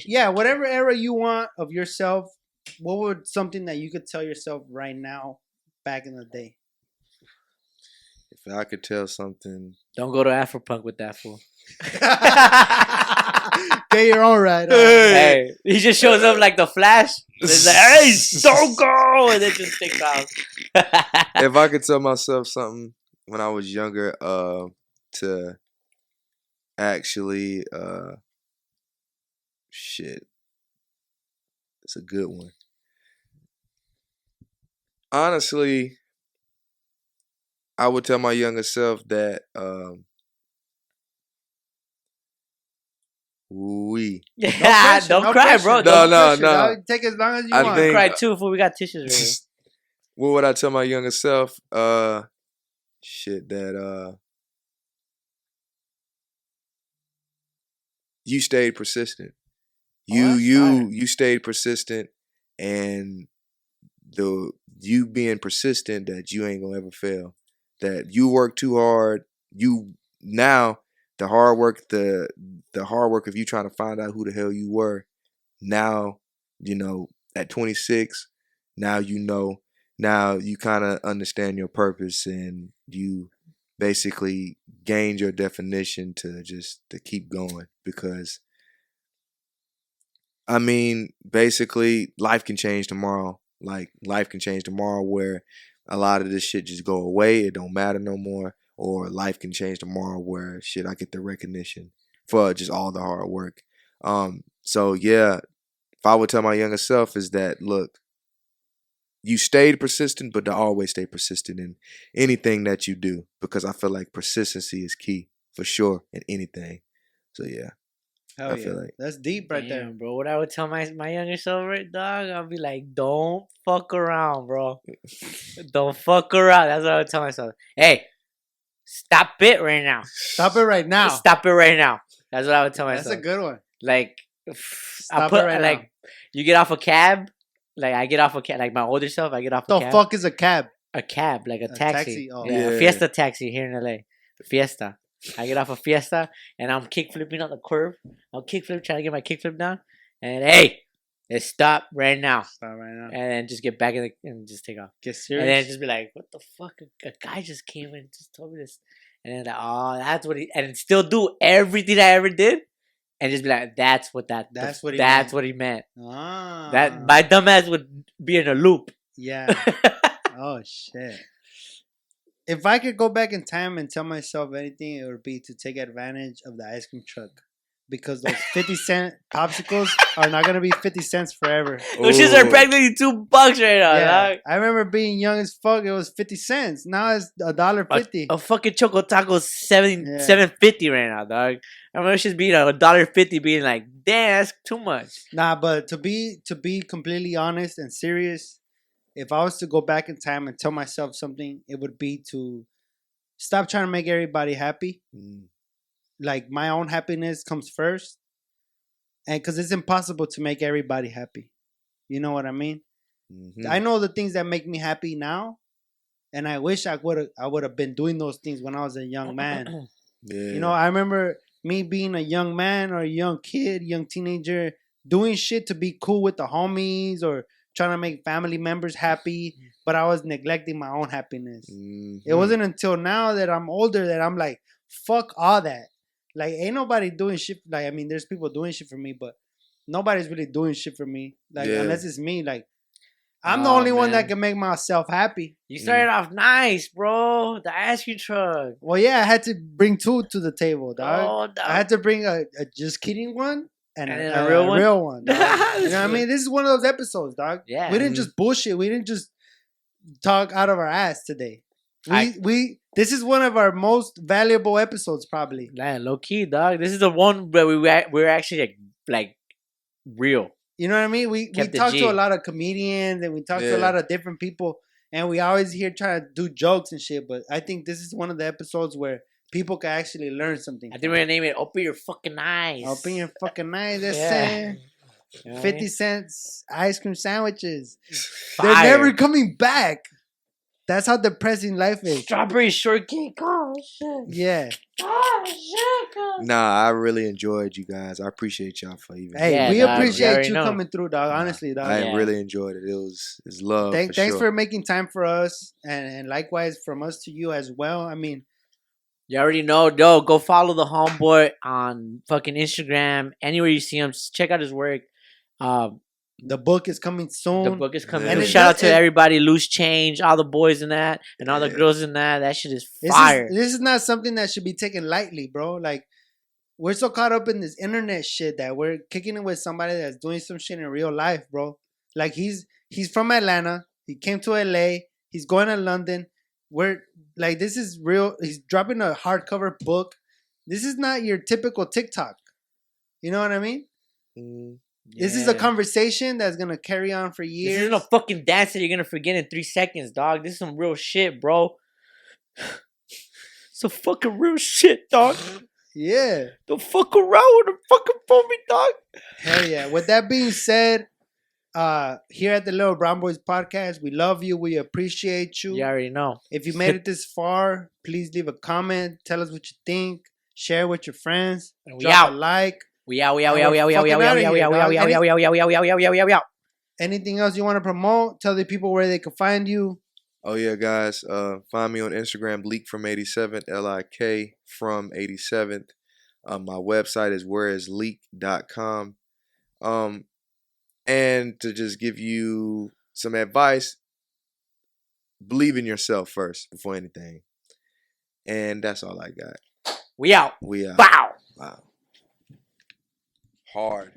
Yeah, whatever era you want of yourself. What would something that you could tell yourself right now back in the day?
If I could tell something.
Don't go to AfroPunk with that fool.
Get your own right.
Hey, he just shows up like the Flash. It's like, hey, don't go! And then just takes off.
If I could tell myself something when I was younger, to actually, shit. It's a good one. Honestly, I would tell my younger self that
Don't cry, bro.
No.
Take as long as you
I
want.
think-
Cry too, fool. We got tissues right here.
What would I tell my younger self? That you stayed persistent. You stayed persistent, and you being persistent that you ain't gonna ever fail. That you work too hard. The hard work of you trying to find out who the hell you were. Now, at 26, now you kind of understand your purpose, and you basically gained your definition to keep going, because I mean, basically life can change tomorrow. Like, life can change tomorrow where a lot of this shit just go away, it don't matter no more, or life can change tomorrow where I get the recognition for just all the hard work. So yeah, if I would tell my younger self is that, look, you stayed persistent, but to always stay persistent in anything that you do, because I feel like persistency is key for sure in anything. So yeah,
Hell
I
yeah.
feel like
That's deep right there.
Damn, bro. What I would tell my younger self, right, dog? I'll be like, don't fuck around, bro. Don't fuck around. That's what I would tell myself. Hey, stop it right now.
Stop it right now.
Stop it right now. That's what I would tell myself.
That's a good one.
Like,
Stop it right now.
you get off a cab. Like, I get off a cab. Like, my older self, I get off a
The
cab.
fuck is a cab?
A cab, like a taxi.
Oh.
Yeah, a Fiesta taxi here in LA. Fiesta. I get off a Fiesta and I'm kick flipping on the curb. I'm kick flip, trying to get my kick flip down. And hey, let's stop right now.
Stop right now.
And then just get back in and just take off.
Get serious.
And then just be like, what the fuck? A guy just came and just told me this. And then like, oh, that's what he, and still do everything I ever did. And just be like, that's what he meant.
Ah.
That my dumbass would be in a loop.
Yeah. Oh shit. If I could go back in time and tell myself anything, it would be to take advantage of the ice cream truck. Because those 50-cent popsicles are not going to be 50 cents forever.
Those shits are practically $2 right now,
Yeah.
dog.
I remember being young as fuck. It was 50 cents. Now it's $1.50.
A fucking Choco Taco is $7.50 right now, dog. I remember just being $1.50 being like, damn, that's too much.
Nah, but to be completely honest and serious, if I was to go back in time and tell myself something, it would be to stop trying to make everybody happy. Like, my own happiness comes first. And because it's impossible to make everybody happy. You know what I mean? Mm-hmm. I know the things that make me happy now. And I wish I would have been doing those things when I was a young man. Yeah. You know, I remember me being a young man or a young kid, young teenager, doing shit to be cool with the homies or trying to make family members happy, but I was neglecting my own happiness. Mm-hmm. It wasn't until now that I'm older that I'm like, fuck all that. Like, ain't nobody doing shit. Like, I mean, there's people doing shit for me, but nobody's really doing shit for me. Like, unless it's me. Like, I'm the only one that can make myself happy.
You started off nice, bro. The ice cream truck.
Well, yeah, I had to bring two to the table, dog.
Oh, dog.
I had to bring a just kidding one. And
a real one?
Real one, dog. You know what I mean? This is one of those episodes, dog.
Yeah.
We didn't just bullshit. We didn't just talk out of our ass today. This is one of our most valuable episodes, probably.
Yeah, low key, dog. This is the one where we're actually like real.
You know what I mean? We talk to a lot of comedians and we talk to a lot of different people, and we always here trying to do jokes and shit. But I think this is one of the episodes where people can actually learn something.
I think we're gonna name it "Open Your Fucking Eyes."
Open your fucking eyes. That's saying 50 cents ice cream sandwiches. Fire. They're never coming back. That's how depressing life is.
Strawberry shortcake. Oh shit.
Yeah.
Oh shit.
Nah, I really enjoyed you guys. I appreciate y'all for even.
Hey, we appreciate you coming through, dog. Honestly, dog.
I really enjoyed it. It's love.
Thanks for making time for us, and likewise from us to you as well. I mean,
you already know, go follow the homeboy on fucking Instagram. Anywhere you see him, just check out his work.
The book is coming soon.
The book is coming. And shout out to everybody, Loose Change, all the boys in that, and all the girls in that. That shit is fire.
This is not something that should be taken lightly, bro. Like, we're so caught up in this internet shit that we're kicking it with somebody that's doing some shit in real life, bro. Like, he's from Atlanta. He came to LA. He's going to London. We're like, this is real. He's dropping a hardcover book. This is not your typical TikTok. You know what I mean? This is a conversation that's going to carry on for years.
This isn't a fucking dance that you're going to forget in 3 seconds, dog. This is some real shit, bro. Some fucking real shit, dog.
Yeah.
Don't fuck around with the fucking phone, dog.
Hell yeah. With that being said, here at the Little Brown Boys podcast, we love you. We appreciate you.
You already know.
If you made it this far, please leave a comment. Tell us what you think. Share with your friends. Drop a like.
We out.
Anything else you want to promote? Tell the people where they can find you.
Oh yeah, guys. Find me on Instagram, Leak from 87th, LIK from 87th. My website is whereisleak.com. And to just give you some advice, believe in yourself first before anything. And that's all I got.
We out.
We out.
Bow.
Wow. Hard.